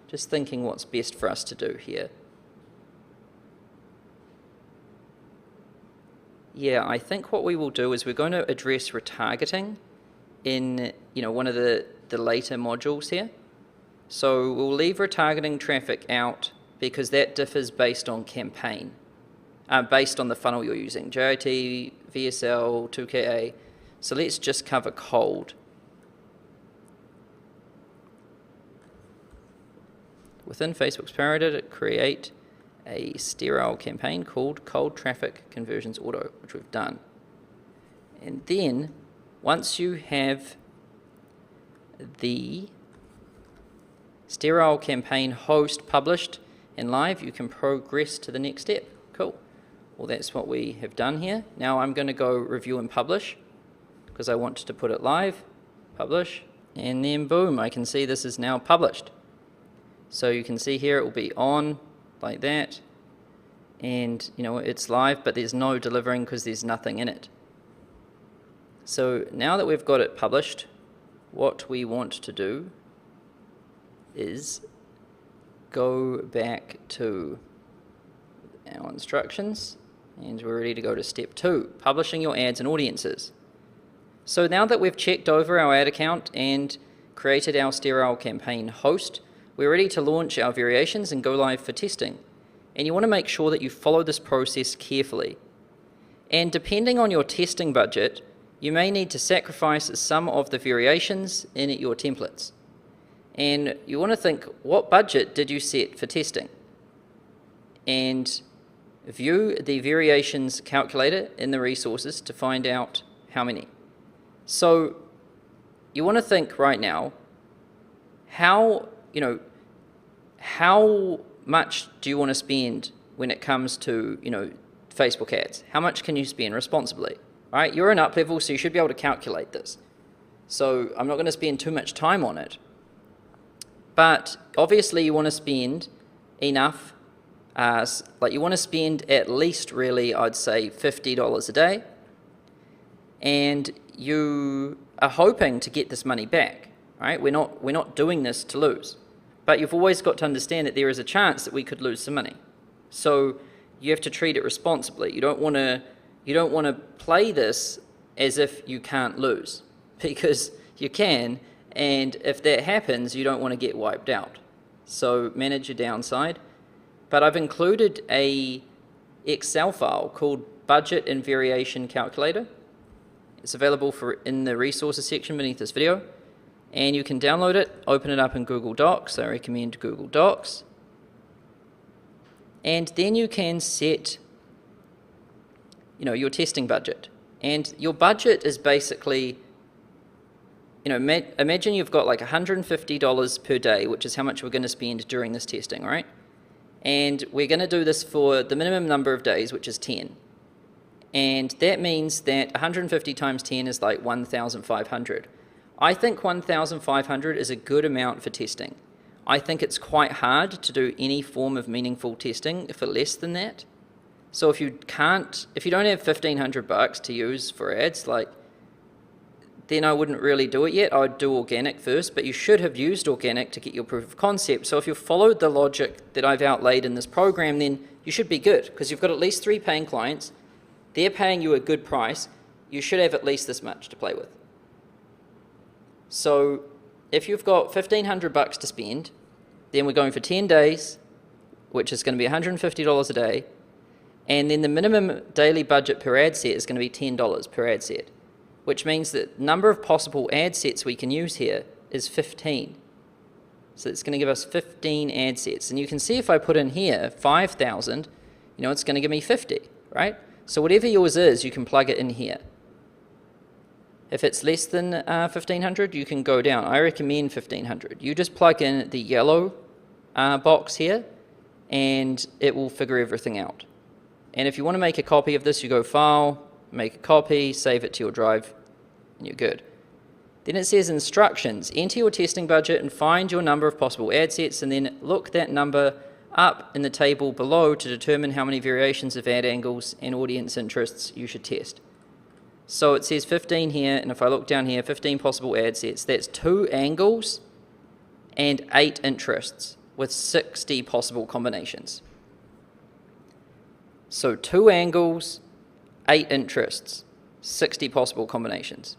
just thinking what's best for us to do here. Yeah, I think what we will do is we're going to address retargeting in one of the later modules here. So we'll leave retargeting traffic out because that differs based on campaign, based on the funnel you're using, JIT, VSL, 2KA. So let's just cover cold. Within Facebook's Power Editor, create a sterile campaign called Cold Traffic Conversions Auto, which we've done. And then, once you have the sterile campaign host published and live, you can progress to the next step. Cool. Well, that's what we have done here. Now I'm going to go review and publish because I want to put it live, publish, and then boom, I can see this is now published. So you can see here it will be on like that, and it's live, but there's no delivering because there's nothing in it. So now that we've got it published, what we want to do is go back to our instructions, and we're ready to go to step 2, publishing your ads and audiences. So now that we've checked over our ad account and created our sterile campaign host, we're ready to launch our variations and go live for testing. And you want to make sure that you follow this process carefully. And depending on your testing budget, you may need to sacrifice some of the variations in your templates. And you want to think, what budget did you set for testing? And view the variations calculator in the resources to find out how many. So you want to think right now, how much do you want to spend when it comes to, Facebook ads? How much can you spend responsibly? All right, you're an up level, so you should be able to calculate this. So I'm not going to spend too much time on it. But obviously you want to spend enough, you want to spend at least really, I'd say $50 a day. And you are hoping to get this money back, right? We're not doing this to lose. But you've always got to understand that there is a chance that we could lose some money. So you have to treat it responsibly. You don't want to play this as if you can't lose, because you can, and if that happens, you don't want to get wiped out. So manage your downside. But I've included a Excel file called Budget and Variation Calculator. It's available in the resources section beneath this video. And you can download it, open it up in Google Docs. I recommend Google Docs. And then you can set, your testing budget. And your budget is basically, imagine you've got like $150 per day, which is how much we're going to spend during this testing, right? And we're going to do this for the minimum number of days, which is 10. And that means that 150 times 10 is like 1,500. I think 1,500 is a good amount for testing. I think it's quite hard to do any form of meaningful testing for less than that. So if you don't have $1,500 to use for ads, then I wouldn't really do it yet. I would do organic first, but you should have used organic to get your proof of concept. So if you followed the logic that I've outlaid in this program, then you should be good, because you've got at least 3 paying clients. They're paying you a good price. You should have at least this much to play with. So if you've got $1,500 to spend, then we're going for 10 days, which is going to be $150 a day, and then the minimum daily budget per ad set is going to be $10 per ad set, which means that the number of possible ad sets we can use here is 15. So it's going to give us 15 ad sets. And you can see if I put in here 5,000, it's going to give me 50, right? So whatever yours is, you can plug it in here. If it's less than 1,500, you can go down. I recommend 1,500. You just plug in the yellow box here, and it will figure everything out. And if you want to make a copy of this, you go File, make a copy, save it to your drive, and you're good. Then it says Instructions. Enter your testing budget and find your number of possible ad sets, and then look that number up in the table below to determine how many variations of ad angles and audience interests you should test. So it says 15 here, and if I look down here, 15 possible ad sets. That's 2 angles and 8 interests with 60 possible combinations. So 2 angles, 8 interests, 60 possible combinations.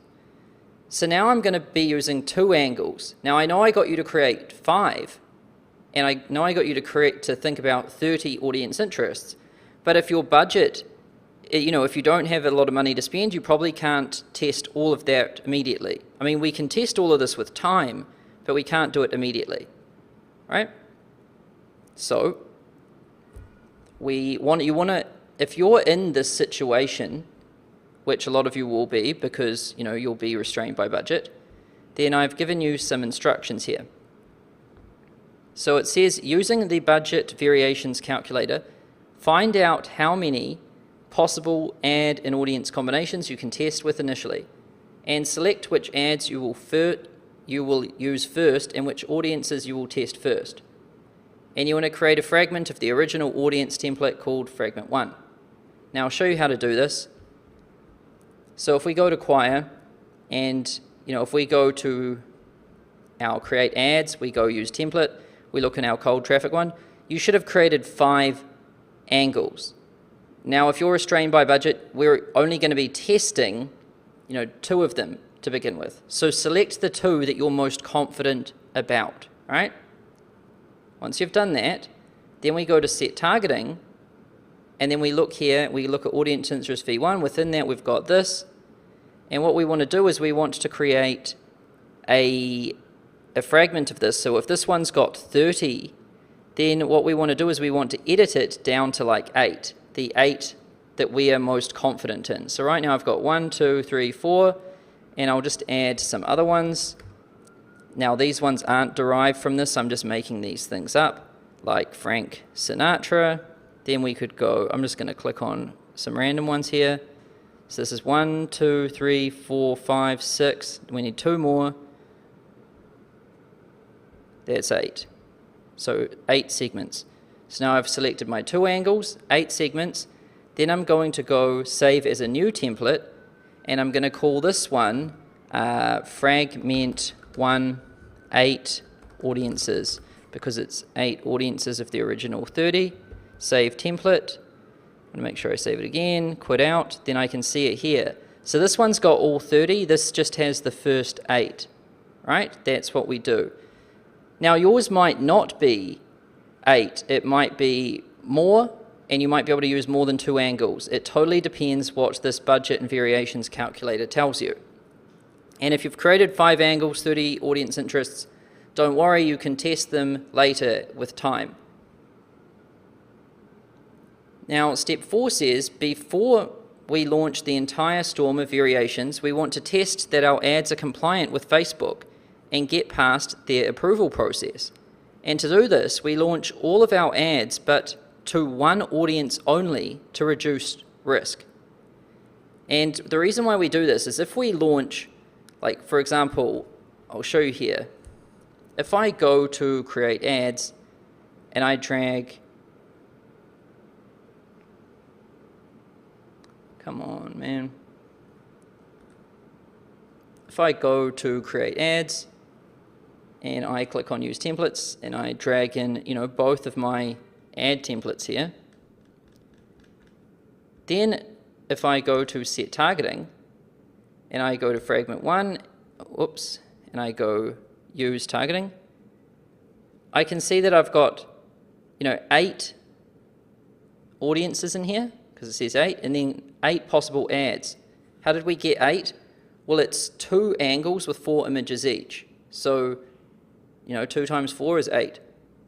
So now I'm going to be using 2 angles. Now I know I got you to create 5, and I know I got you to think about 30 audience interests, but if your budget if you don't have a lot of money to spend, you probably can't test all of that immediately. I mean, we can test all of this with time, but we can't do it immediately, right? So if you're in this situation, which a lot of you will be because, you'll be restrained by budget, then I've given you some instructions here. So it says, using the budget variations calculator, find out how many possible ad and audience combinations you can test with initially, and select which ads you will use first and which audiences you will test first. And you want to create a fragment of the original audience template called fragment 1. Now I'll show you how to do this. So if we go to Quire, and if we go to our create ads, we go use template, we look in our cold traffic one, you should have created 5 angles. Now if you're restrained by budget, we're only going to be testing 2 of them to begin with. So select the 2 that you're most confident about, right? Once you've done that, then we go to set targeting, and then we look here, we look at audience interest V1. Within that we've got this, and what we want to do is we want to create a fragment of this. So if this one's got 30, then what we want to do is we want to edit it down to like 8, the 8 that we are most confident in. So right now I've got 1, 2, 3, 4, and I'll just add some other ones. Now these ones aren't derived from this, I'm just making these things up, like Frank Sinatra. Then we could go, I'm just going to click on some random ones here. So this is 1, 2, 3, 4, 5, 6. We need 2 more. That's 8. So 8 segments. So now I've selected my 2 angles, 8 segments. Then I'm going to go save as a new template, and I'm going to call this one fragment 1 8 audiences, because it's 8 audiences of the original 30. Save template. I'm going to make sure I save it again, quit out, then I can see it here. So this one's got all 30, this just has the first 8, right? That's what we do. Now yours might not be 8, it might be more, and you might be able to use more than 2 angles. It totally depends what this budget and variations calculator tells you. And if you've created 5 angles, 30 audience interests, don't worry, you can test them later with time. Now, step 4 says, before we launch the entire storm of variations, we want to test that our ads are compliant with Facebook and get past their approval process. And to do this, we launch all of our ads, but to one audience only to reduce risk. And the reason why we do this is if we launch, like for example, I'll show you here. If I go to create ads and I drag, come on, man. If I go to create ads and I click on use templates and I drag in, both of my ad templates here, then if I go to set targeting and I go to fragment 1, and I go use targeting, I can see that I've got, 8 audiences in here, because it says 8, and then 8 possible ads. How did we get 8? Well, it's 2 angles with 4 images each. So, 2 times 4 is 8.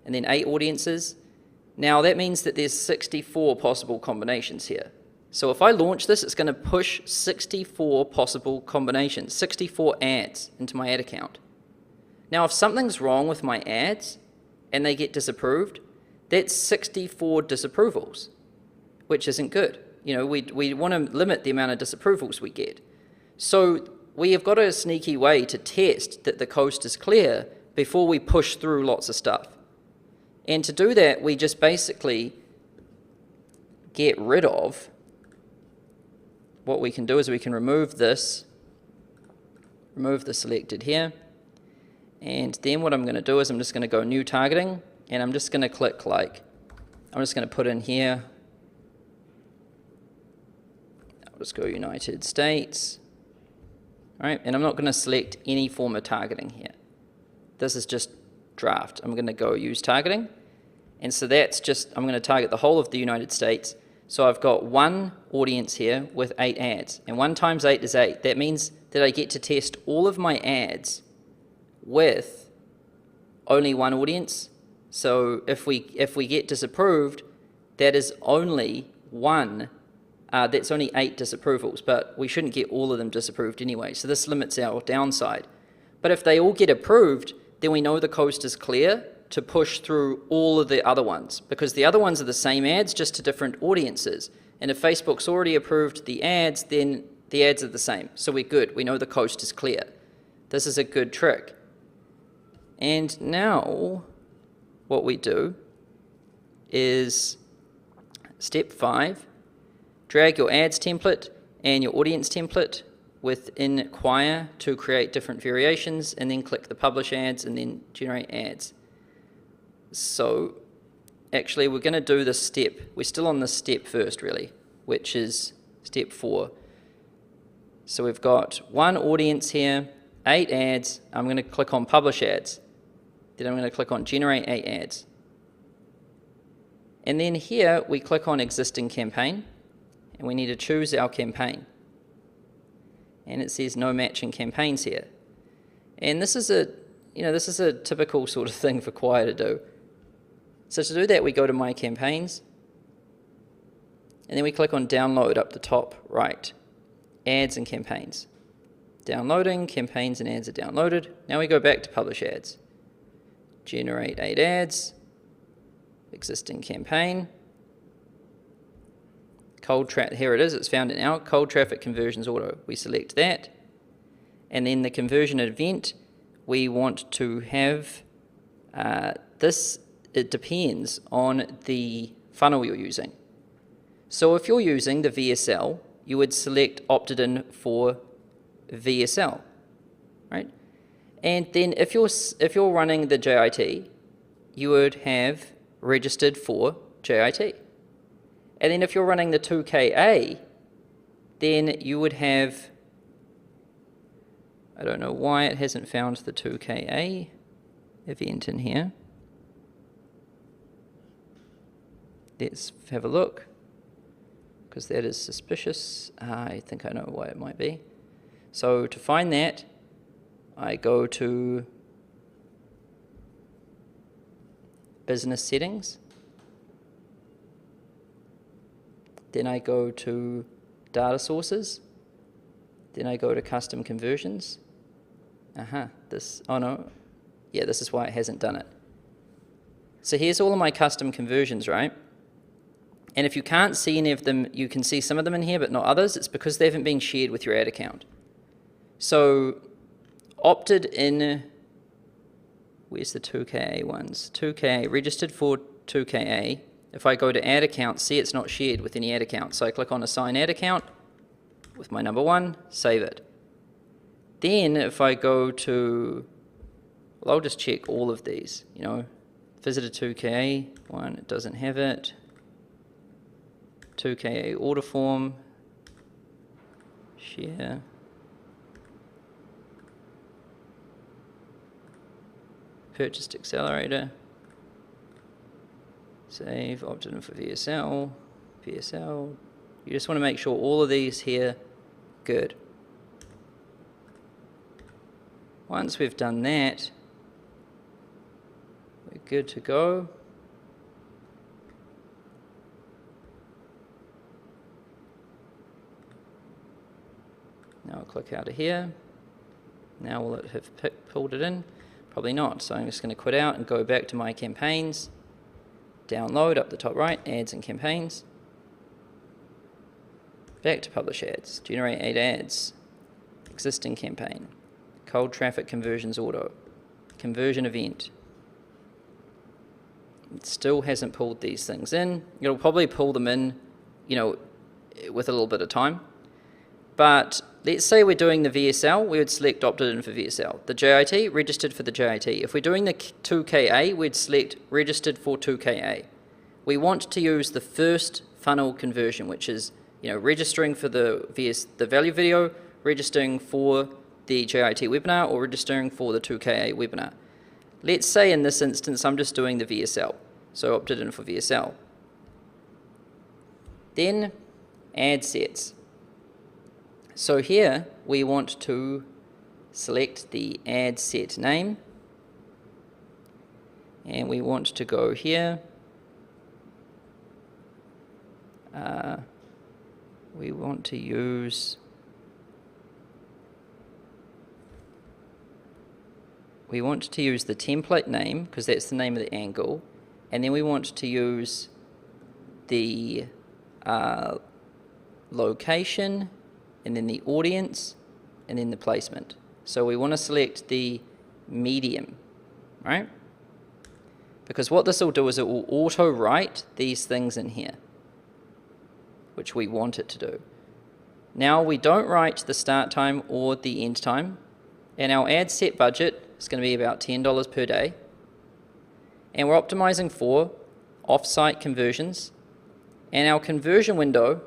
And then 8 audiences. Now that means that there's 64 possible combinations here. So if I launch this, it's going to push 64 possible combinations, 64 ads into my ad account. Now if something's wrong with my ads and they get disapproved, that's 64 disapprovals, which isn't good. We want to limit the amount of disapprovals we get. So we have got a sneaky way to test that the coast is clear before we push through lots of stuff. And to do that, we just basically get rid of, what we can do is we can remove the selected here. And then what I'm going to do is I'm just going to go new targeting, and I'm just going to click I'm just going to put in here, I'll just go United States. All right, and I'm not going to select any form of targeting here. This is just draft. I'm going to go use targeting. And so that's just, I'm going to target the whole of the United States. So I've got one audience here with 8 ads, and 1 times 8 is 8. That means that I get to test all of my ads with only one audience. So if we get disapproved, that is only one. That's only 8 disapprovals, but we shouldn't get all of them disapproved anyway. So this limits our downside. But if they all get approved, then we know the coast is clear to push through all of the other ones, because the other ones are the same ads, just to different audiences. And if Facebook's already approved the ads, then the ads are the same. So we're good. We know the coast is clear. This is a good trick. And now what we do is step 5, drag your ads template and your audience template within Quire to create different variations, and then click the publish ads and then generate ads. So actually we're going to do this step. We're still on this step first really, which is step 4. So we've got one audience here, 8 ads. I'm going to click on publish ads. Then I'm going to click on generate 8 ads. And then here we click on existing campaign, and we need to choose our campaign. And it says no matching campaigns here. And this is a typical sort of thing for Quire to do. So to do that, we go to My Campaigns, and then we click on Download up the top right, Ads and Campaigns. Downloading, campaigns and ads are downloaded. Now we go back to Publish Ads. Generate 8 ads, existing campaign. Here it is, it's found it now, Cold Traffic Conversions Auto. We select that, and then the conversion event, we want to have this. It depends on the funnel you're using. So if you're using the VSL, you would select opted in for VSL, right? And then if you're running the JIT, you would have registered for JIT. And then if you're running the 2KA, then you would have, I don't know why it hasn't found the 2KA event in here. Let's have a look, because that is suspicious. I think I know why it might be. So to find that, I go to Business Settings. Then I go to Data Sources. Then I go to Custom Conversions. This is why it hasn't done it. So here's all of my custom conversions, right? And if you can't see any of them, you can see some of them in here, but not others. It's because they haven't been shared with your ad account. So opted in, where's the 2KA ones? 2KA, registered for 2KA. If I go to ad account, see it's not shared with any ad account. So I click on assign ad account with my number 1, save it. Then if I go to, well, I'll just check all of these, visitor 2KA one, it doesn't have it. 2KA order form, share. Purchased accelerator, save, opted in for VSL. You just want to make sure all of these here, good. Once we've done that, we're good to go. Now I'll click out of here. Now will it have pulled it in? Probably not, so I'm just going to quit out and go back to My Campaigns, download up the top right, ads and campaigns, back to Publish Ads, generate 8 ads, existing campaign, Cold Traffic Conversions Auto, conversion event. It still hasn't pulled these things in. It'll probably pull them in, with a little bit of time. But let's say we're doing the VSL, we would select opted in for VSL. The JIT, registered for the JIT. If we're doing the 2KA, we'd select registered for 2KA. We want to use the first funnel conversion, which is registering for the value video, registering for the JIT webinar, or registering for the 2KA webinar. Let's say in this instance I'm just doing the VSL, so opted in for VSL. Then ad sets. So here we want to select the ad set name, and we want to go here. We want to use the template name because that's the name of the angle, and then we want to use the location, and then the audience, and then the placement. So we want to select the medium, right? Because what this will do is it will auto-write these things in here, which we want it to do. Now we don't write the start time or the end time, and our ad set budget is going to be about $10 per day, and we're optimizing for off-site conversions, and our conversion window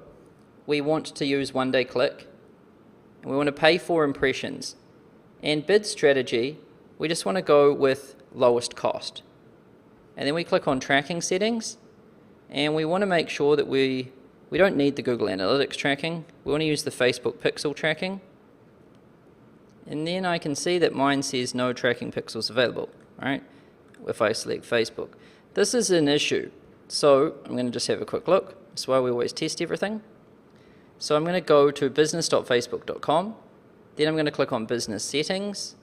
we want to use 1 day click, and we want to pay for impressions. And bid strategy, we just want to go with lowest cost. And then we click on tracking settings, and we want to make sure that we don't need the Google Analytics tracking. We want to use the Facebook pixel tracking. And then I can see that mine says no tracking pixels available, right? If I select Facebook. This is an issue. So I'm going to just have a quick look. That's why we always test everything. So I'm going to go to business.facebook.com. Then I'm going to click on business settings.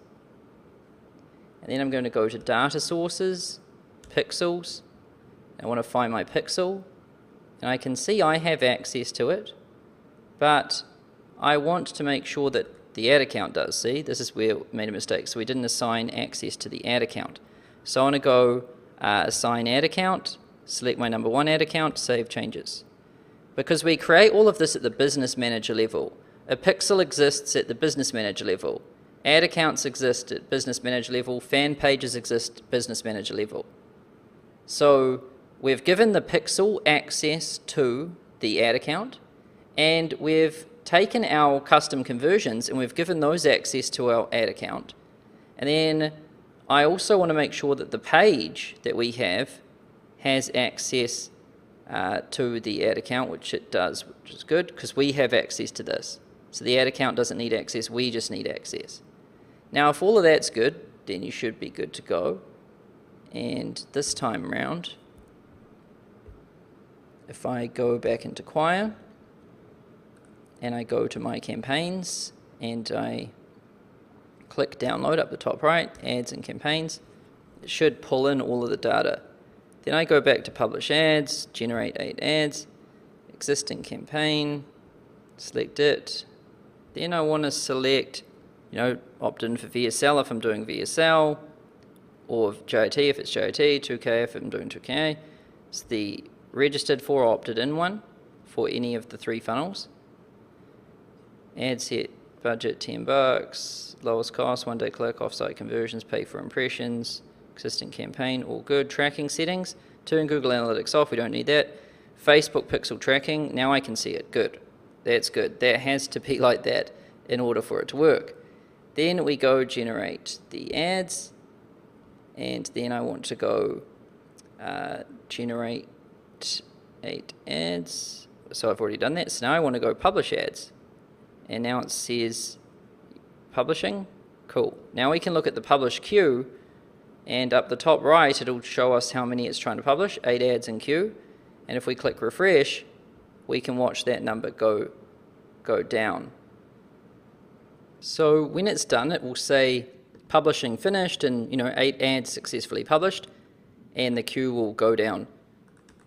And then I'm going to go to data sources, pixels. I want to find my pixel. And I can see I have access to it. But I want to make sure that the ad account does. See, this is where we made a mistake. So we didn't assign access to the ad account. So I want to go assign ad account, select my number 1 ad account, save changes. Because we create all of this at the business manager level. A pixel exists at the business manager level. Ad accounts exist at business manager level. Fan pages exist at business manager level. So we've given the pixel access to the ad account, and we've taken our custom conversions and we've given those access to our ad account. And then I also want to make sure that the page that we have has access to the ad account, which it does, which is good because we have access to this. So the ad account doesn't need access, we just need access. Now if all of that's good, then you should be good to go. And this time around, if I go back into Quire and I go to my campaigns and I click download up the top right, ads and campaigns, it should pull in all of the data. Then I go back to publish ads, generate 8 ads, existing campaign, select it. Then I want to select, opt in for VSL if I'm doing VSL, or JIT if it's JIT, 2K if I'm doing 2K. It's the registered for or opted in one for any of the 3 funnels. Ad set budget $10, lowest cost, 1 day click, offsite conversions, pay for impressions, existing campaign, all good. Tracking settings, turn Google Analytics off, we don't need that. Facebook pixel tracking, now I can see it, good. That's good. That has to be like that in order for it to work. Then we go generate the ads, and then I want to go generate 8 ads. So I've already done that. So now I want to go publish ads. And now it says publishing. Cool. Now we can look at the publish queue, and up the top right it'll show us how many it's trying to publish, 8 ads in queue. And if we click refresh, we can watch that number go down. So when it's done, it will say publishing finished and 8 ads successfully published, and the queue will go down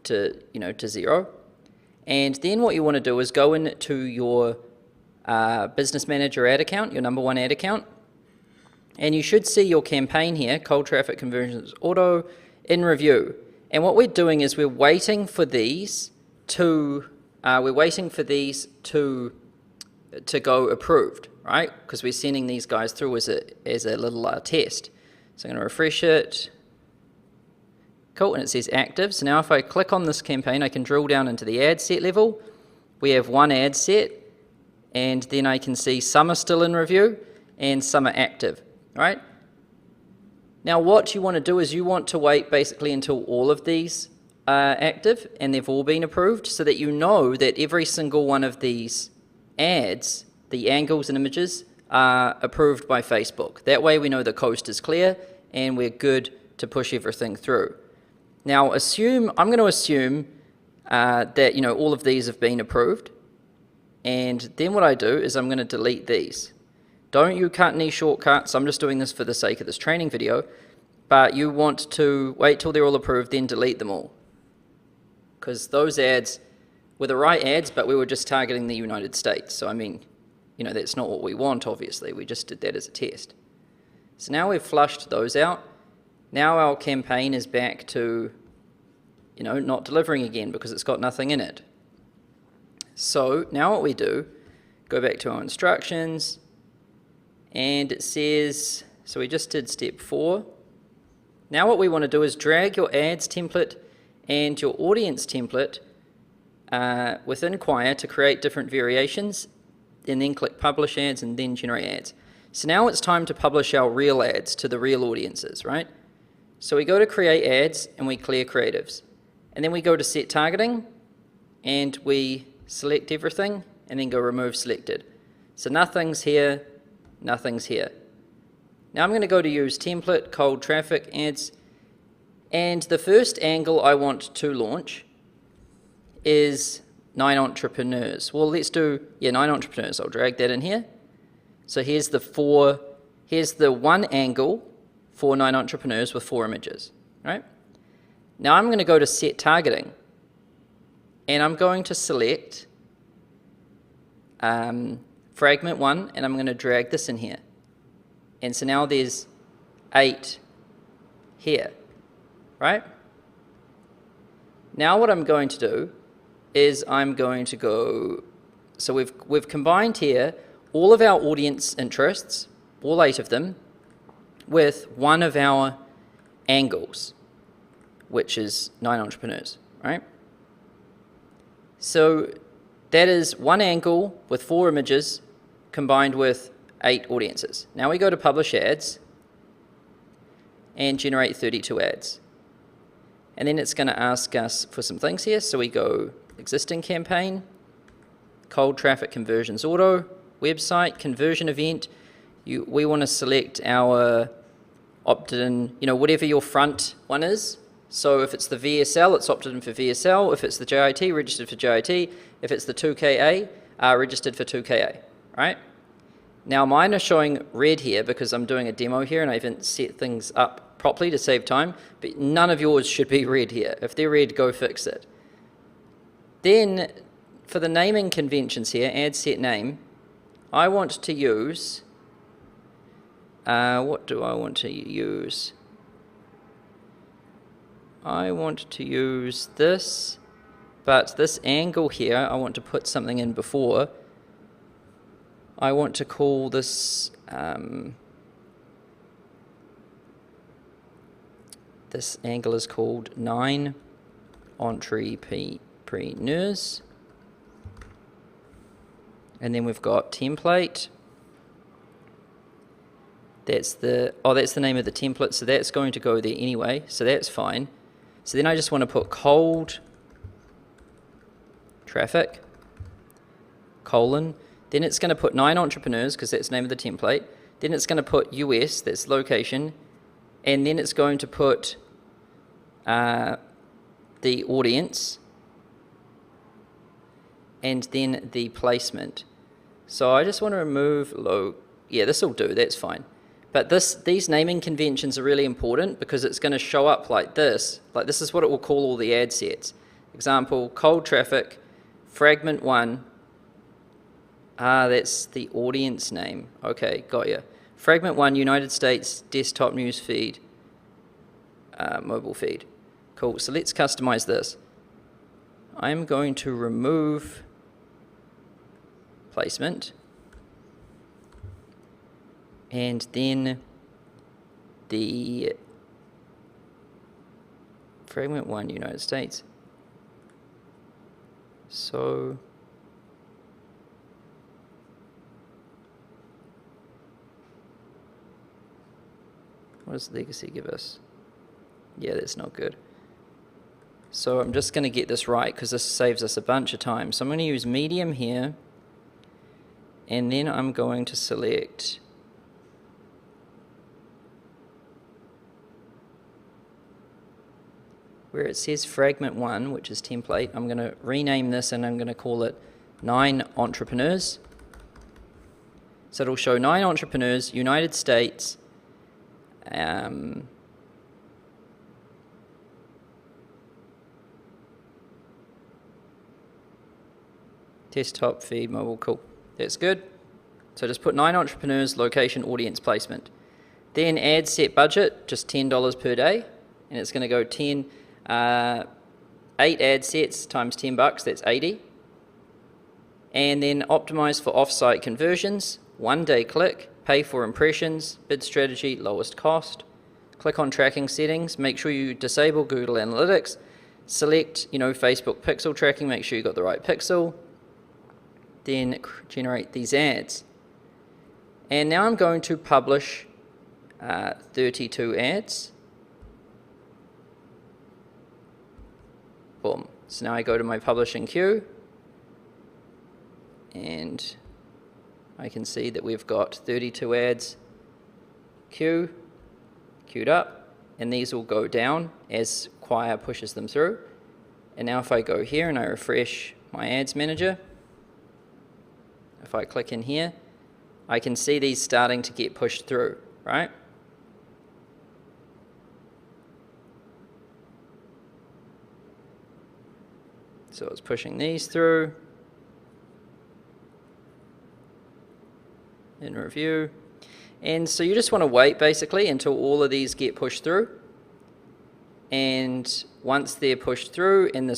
to to 0. And then what you want to do is go into your business manager ad account, your number 1 ad account, and you should see your campaign here, cold traffic conversions auto, in review. And what we're doing is we're waiting for these to go approved, right? Because we're sending these guys through as a little test. So I'm going to refresh it. Cool, and it says active. So now if I click on this campaign, I can drill down into the ad set level. We have 1 ad set, and then I can see some are still in review and some are active, right? Now what you want to do is you want to wait basically until all of these active and they've all been approved, so that you know that every single one of these ads, the angles and images, are approved by Facebook. That way we know the coast is clear and we're good to push everything through. Now I'm going to assume that all of these have been approved, and then what I do is I'm going to delete these. Don't you cut any shortcuts. I'm just doing this for the sake of this training video, but you want to wait till they're all approved, then delete them all. Because those ads were the right ads, but we were just targeting the United States. So I mean, that's not what we want, obviously. We just did that as a test. So now we've flushed those out. Now our campaign is back to, not delivering again because it's got nothing in it. So now what we do, go back to our instructions, and it says, so we just did step 4. Now what we want to do is drag your ads template and your audience template within Quire to create different variations, and then click publish ads and then generate ads. So now it's time to publish our real ads to the real audiences, right? So we go to create ads and we clear creatives. And then we go to set targeting and we select everything and then go remove selected. So nothing's here, nothing's here. Now I'm going to go to use template, cold traffic, ads, and the first angle I want to launch is 9 entrepreneurs. Well, let's do, 9 entrepreneurs. I'll drag that in here. So here's the one angle for 9 entrepreneurs with 4 images, right? Now I'm going to go to set targeting, and I'm going to select fragment 1, and I'm going to drag this in here. And so now there's 8 here, right? Now what I'm going to do is I'm going to go, so we've combined here all of our audience interests, all 8 of them, with one of our angles, which is 9 entrepreneurs, right? So that is one angle with 4 images combined with 8 audiences. Now we go to publish ads and generate 32 ads. And then it's going to ask us for some things here. So we go existing campaign, cold traffic conversions auto, website, conversion event. We want to select our opted-in, whatever your front one is. So if it's the VSL, it's opted in for VSL. If it's the JIT, registered for JIT. If it's the 2KA, registered for 2KA, right? Now mine are showing red here because I'm doing a demo here and I haven't set things up properly to save time, but none of yours should be red here. If they're red, go fix it. Then for the naming conventions here, add set name, I want to use, what do I want to use? I want to use this, but this angle here, I want to put something in before. I want to call this, this angle is called 9 entrepreneurs. And then we've got template. That's the name of the template, so that's going to go there anyway, so that's fine. So then I just want to put cold traffic, colon, then it's going to put 9 entrepreneurs, because that's the name of the template, then it's going to put US, that's location, and then it's going to put the audience, and then the placement. So I just want to remove this will do, that's fine. But these naming conventions are really important because it's going to show up like this. Like this is what it will call all the ad sets. Example, cold traffic, fragment 1. That's the audience name. Okay, got you. Fragment 1, United States, desktop news feed, mobile feed. Cool, so let's customize this. I'm going to remove placement. And then the fragment 1, United States. So what does legacy give us? Yeah, that's not good. So I'm just going to get this right because this saves us a bunch of time. So I'm going to use medium here, and then I'm going to select where it says fragment 1, which is template. I'm going to rename this and I'm going to call it 9 entrepreneurs. So it'll show 9 entrepreneurs, United States, desktop, feed, mobile, cool. That's good. So just put 9 entrepreneurs, location, audience placement. Then ad set budget, just $10 per day. And it's going to go 8 ad sets times $10, that's 80. And then optimize for off-site conversions, 1 day click, pay for impressions, bid strategy, lowest cost. Click on tracking settings, make sure you disable Google Analytics, select, Facebook pixel tracking, make sure you got the right pixel. Then generate these ads. And now I'm going to publish 32 ads. Boom. So now I go to my publishing queue, and I can see that we've got 32 ads queued up, and these will go down as Quire pushes them through. And now if I go here and I refresh my ads manager, if I click in here, I can see these starting to get pushed through, right? So it's pushing these through in review. And so you just want to wait basically until all of these get pushed through. And once they're pushed through and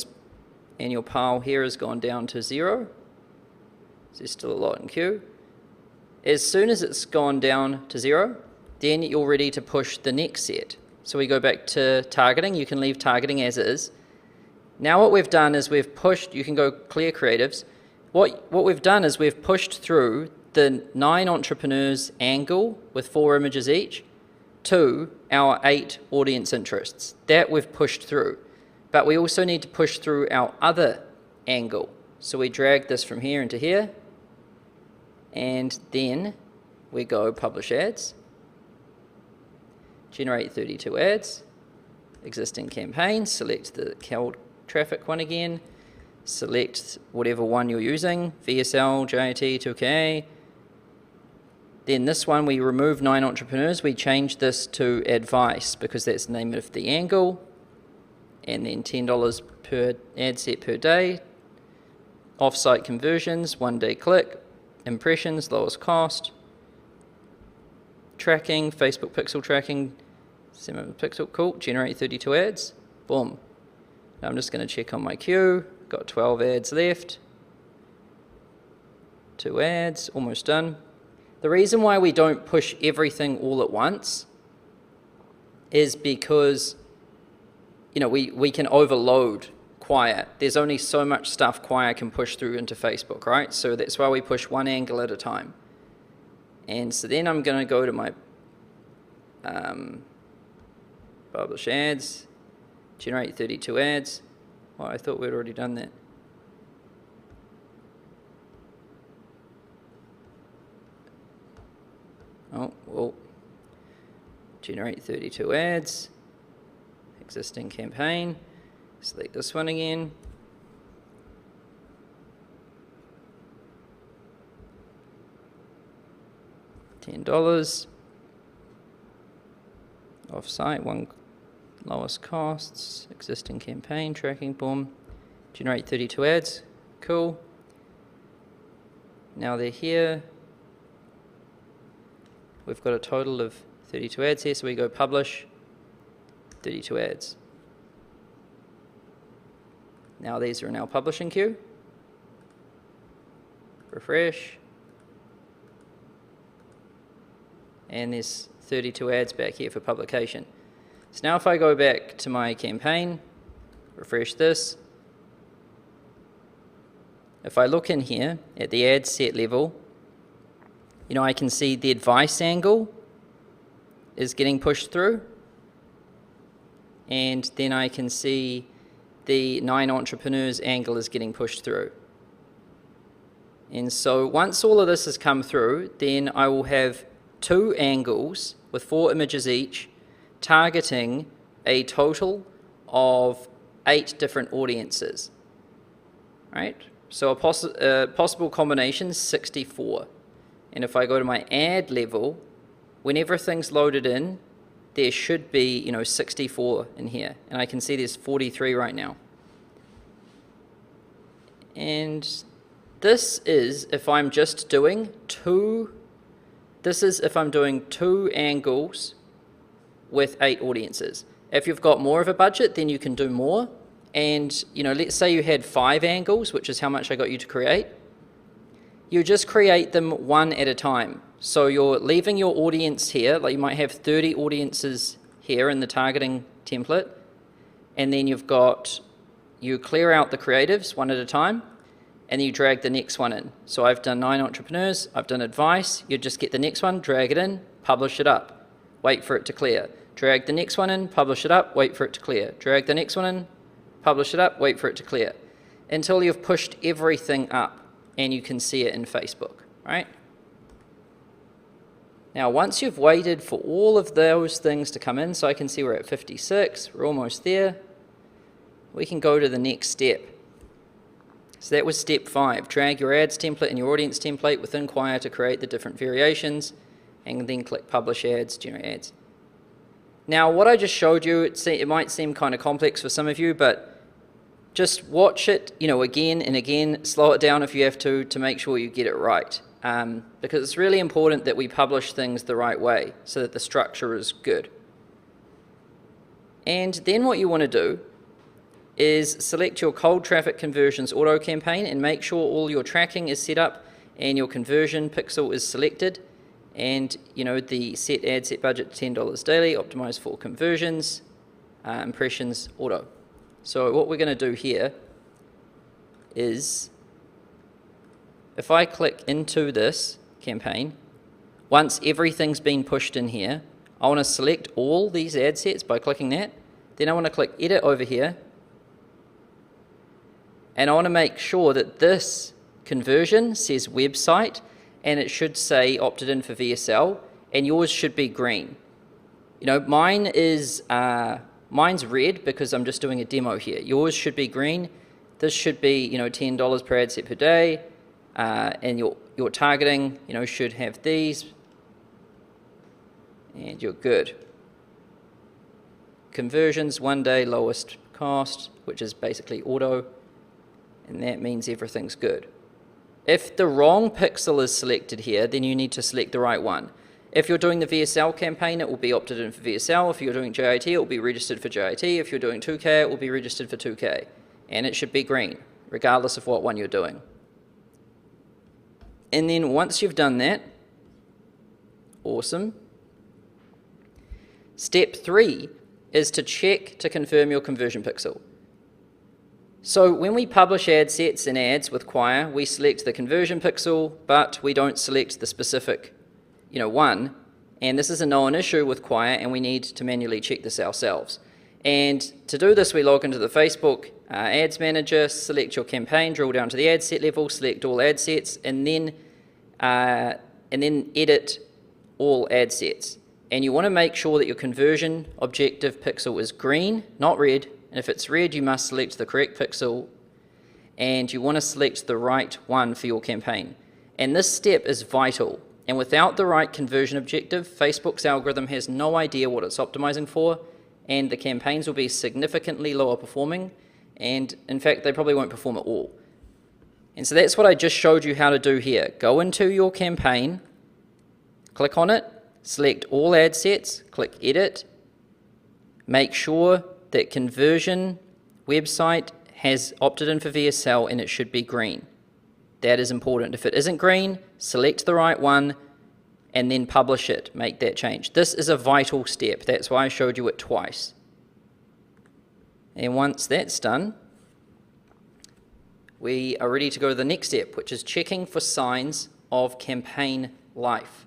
your pile here has gone down to 0, there's still a lot in queue. As soon as it's gone down to 0, then you're ready to push the next set. So we go back to targeting. You can leave targeting as is. Now what we've done is we've pushed, you can go clear creatives. What we've done is we've pushed through the 9 entrepreneurs angle with 4 images each to our 8 audience interests. That we've pushed through. But we also need to push through our other angle. So we drag this from here into here, and then we go publish ads, generate 32 ads, existing campaign, select the cold traffic one again, select whatever one you're using, VSL, JIT, 2KA. Then this one, we remove 9 entrepreneurs, we change this to advice because that's the name of the angle, and then $10 per ad set per day, off-site conversions, 1 day click, impressions, lowest cost, tracking, Facebook pixel tracking, pixel, cool, generate 32 ads, boom. Now I'm just going to check on my queue, got 12 ads left, 2 ads, almost done. The reason why we don't push everything all at once is because, we can overload Quire. There's only so much stuff Quire can push through into Facebook, right? So that's why we push one angle at a time. And so then I'm going to go to my publish ads, generate 32 ads. Oh, I thought we'd already done that. Oh, well, generate 32 ads, existing campaign, select this one again. $10, off-site, 1 lowest costs, existing campaign, tracking, boom, generate 32 ads, cool. Now they're here. We've got a total of 32 ads here, so we go publish, 32 ads. Now these are in our publishing queue. Refresh. And there's 32 ads back here for publication. So now if I go back to my campaign, refresh this. If I look in here at the ad set level, I can see the advice angle is getting pushed through. And then I can see the 9 entrepreneurs angle is getting pushed through. And so once all of this has come through, then I will have 2 angles with 4 images each, targeting a total of 8 different audiences, right? So a possible combination is 64. And if I go to my ad level, when everything's loaded in, there should be, 64 in here. And I can see there's 43 right now. And this is if I'm just doing 2 angles with 8 audiences. If you've got more of a budget, then you can do more. And, let's say you had 5 angles, which is how much I got you to create. You just create them one at a time. So you're leaving your audience here, like you might have 30 audiences here in the targeting template. And then you clear out the creatives one at a time, and then you drag the next one in. So I've done 9 entrepreneurs, I've done advice. You just get the next one, drag it in, publish it up, wait for it to clear. Drag the next one in, publish it up, wait for it to clear. Drag the next one in, publish it up, wait for it to clear, until you've pushed everything up and you can see it in Facebook, right? Now, once you've waited for all of those things to come in, so I can see we're at 56, we're almost there, we can go to the next step. So that was step 5. Drag your ads template and your audience template within Quire to create the different variations, and then click Publish Ads, Generate Ads. Now, what I just showed you, it might seem kind of complex for some of you, but just watch it, again and again, slow it down if you have to make sure you get it right. Because it's really important that we publish things the right way so that the structure is good. And then what you want to do is select your cold traffic conversions auto campaign and make sure all your tracking is set up and your conversion pixel is selected. And, the set ad set budget $10 daily, optimize for conversions, impressions, auto. So what we're going to do here is, if I click into this campaign, once everything's been pushed in here, I want to select all these ad sets by clicking that. Then I want to click edit over here. And I want to make sure that this conversion says website, and it should say opted in for VSL, and yours should be green. Mine's red because I'm just doing a demo here. Yours should be green. This should be, $10 per ad set per day, and your targeting, should have these, and you're good. Conversions, 1 day lowest cost, which is basically auto, and that means everything's good. If the wrong pixel is selected here, then you need to select the right one. If you're doing the VSL campaign, it will be opted in for VSL. If you're doing JIT, it will be registered for JIT. If you're doing 2K, it will be registered for 2K. And it should be green, regardless of what one you're doing. And then once you've done that, awesome. Step 3 is to check to confirm your conversion pixel. So when we publish ad sets and ads with Quire, we select the conversion pixel, but we don't select the specific one. And this is a known issue with Quire, and we need to manually check this ourselves. And to do this, we log into the Facebook Ads Manager, select your campaign, drill down to the ad set level, select all ad sets, and then edit all ad sets. And you want to make sure that your conversion objective pixel is green, not red. And if it's red, you must select the correct pixel, and you want to select the right one for your campaign. And this step is vital. And without the right conversion objective, Facebook's algorithm has no idea what it's optimizing for, and the campaigns will be significantly lower performing, and in fact, they probably won't perform at all. And so that's what I just showed you how to do here. Go into your campaign, click on it, select all ad sets, click edit, make sure that conversion website has opted in for VSL, and it should be green. That is important. If it isn't green, select the right one and then publish it. Make that change. This is a vital step. That's why I showed you it twice. And once that's done, we are ready to go to the next step, which is checking for signs of campaign life.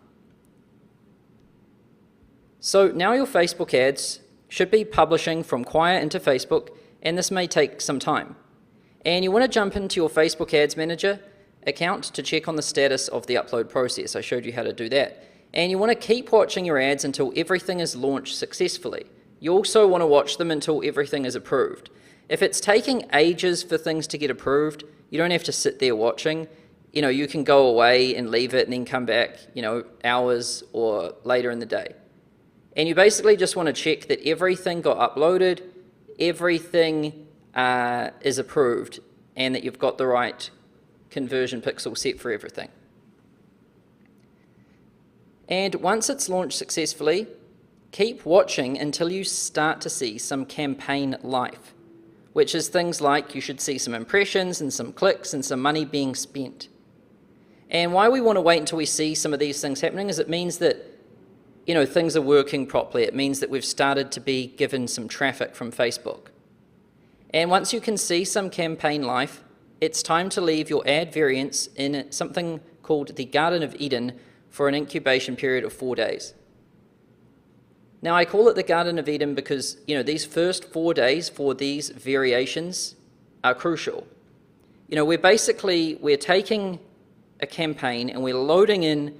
So now your Facebook ads should be publishing from Quire into Facebook, and this may take some time. And you want to jump into your Facebook Ads Manager account to check on the status of the upload process. I showed you how to do that. And you want to keep watching your ads until everything is launched successfully. You also want to watch them until everything is approved. If it's taking ages for things to get approved, you don't have to sit there watching. You can go away and leave it and then come back, hours or later in the day. And you basically just want to check that everything got uploaded, everything is approved, and that you've got the right conversion pixel set for everything. And once it's launched successfully, keep watching until you start to see some campaign life, which is things like you should see some impressions and some clicks and some money being spent. And why we want to wait until we see some of these things happening is it means that things are working properly. It means that we've started to be given some traffic from Facebook. And once you can see some campaign life, it's time to leave your ad variants in something called the Garden of Eden for an incubation period of 4 days. Now, I call it the Garden of Eden because, these first 4 days for these variations are crucial. We're taking a campaign and we're loading in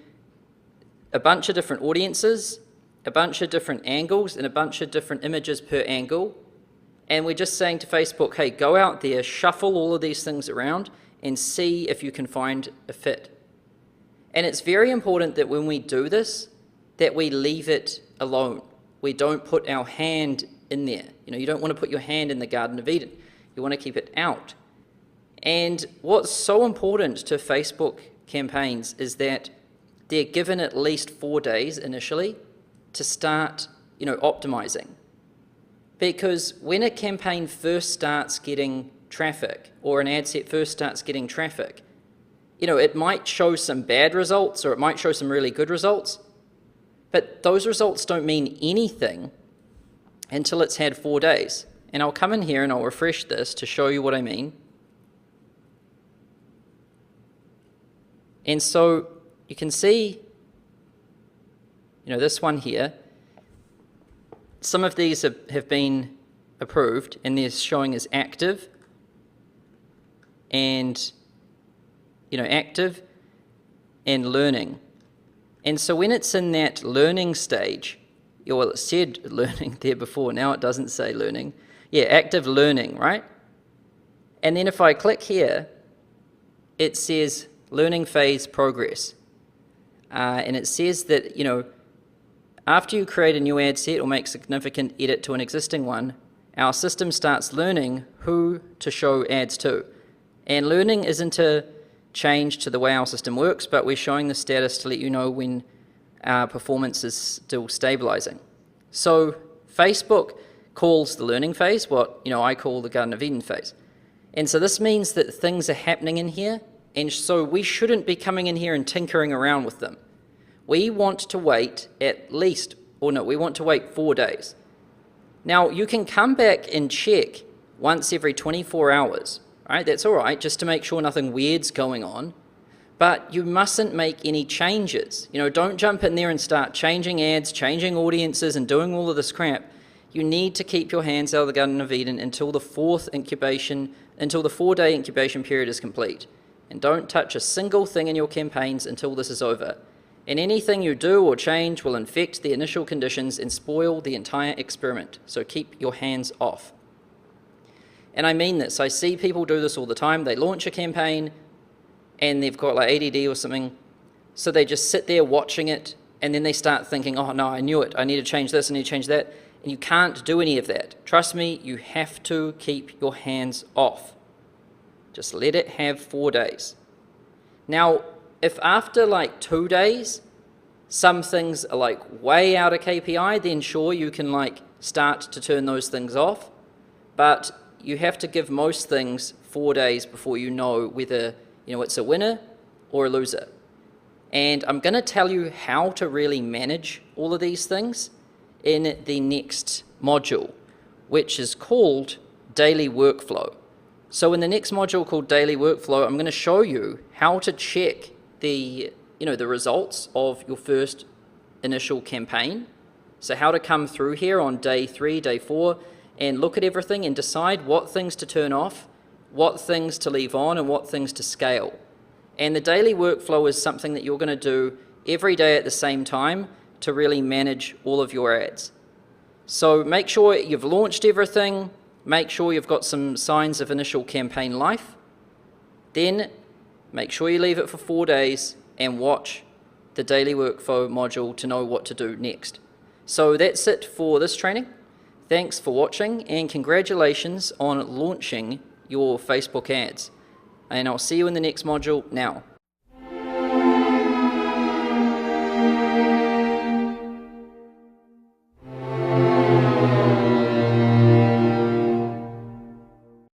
a bunch of different audiences, a bunch of different angles, and a bunch of different images per angle. And we're just saying to Facebook, hey, go out there, shuffle all of these things around and see if you can find a fit. And it's very important that when we do this, that we leave it alone. We don't put our hand in there. You don't want to put your hand in the Garden of Eden. You want to keep it out. And what's so important to Facebook campaigns is that they're given at least 4 days initially to start, optimizing. Because when a campaign first starts getting traffic, or an ad set first starts getting traffic, it might show some bad results or it might show some really good results, but those results don't mean anything until it's had 4 days. And I'll come in here and I'll refresh this to show you what I mean. And so you can see, this one here, some of these have been approved and they're showing as active and, active and learning. And so when it's in that learning stage, well, it said learning there before, now it doesn't say learning. Yeah, active learning, right? And then if I click here, it says learning phase progress. And it says that, after you create a new ad set or make significant edit to an existing one, our system starts learning who to show ads to. And learning isn't a change to the way our system works, but we're showing the status to let you know when our performance is still stabilizing. So Facebook calls the learning phase what I call the Garden of Eden phase. And so this means that things are happening in here, and so we shouldn't be coming in here and tinkering around with them. We want to wait we want to wait 4 days. Now, you can come back and check once every 24 hours, right? That's all right, just to make sure nothing weird's going on. But you mustn't make any changes. Don't jump in there and start changing ads, changing audiences, and doing all of this crap. You need to keep your hands out of the Garden of Eden until the 4-day incubation period is complete. And don't touch a single thing in your campaigns until this is over. And anything you do or change will infect the initial conditions and spoil the entire experiment. So keep your hands off. And I mean this. I see people do this all the time. They launch a campaign and they've got like ADD or something. So they just sit there watching it and then they start thinking, oh no, I knew it. I need to change this, I need to change that. And you can't do any of that. Trust me, you have to keep your hands off. Just let it have 4 days. Now, if after like 2 days, some things are like way out of KPI, then sure, you can like start to turn those things off. But you have to give most things 4 days before you know whether it's a winner or a loser. And I'm going to tell you how to really manage all of these things in the next module, which is called Daily Workflow. So in the next module called Daily Workflow, I'm going to show you how to check the results of your first initial campaign. So how to come through here on day 3, day 4, and look at everything and decide what things to turn off, what things to leave on, and what things to scale. And the daily workflow is something that you're going to do every day at the same time to really manage all of your ads. So make sure you've launched everything, make sure you've got some signs of initial campaign life, then make sure you leave it for 4 days and watch the daily workflow module to know what to do next. So that's it for this training. Thanks for watching and congratulations on launching your Facebook ads. And I'll see you in the next module now.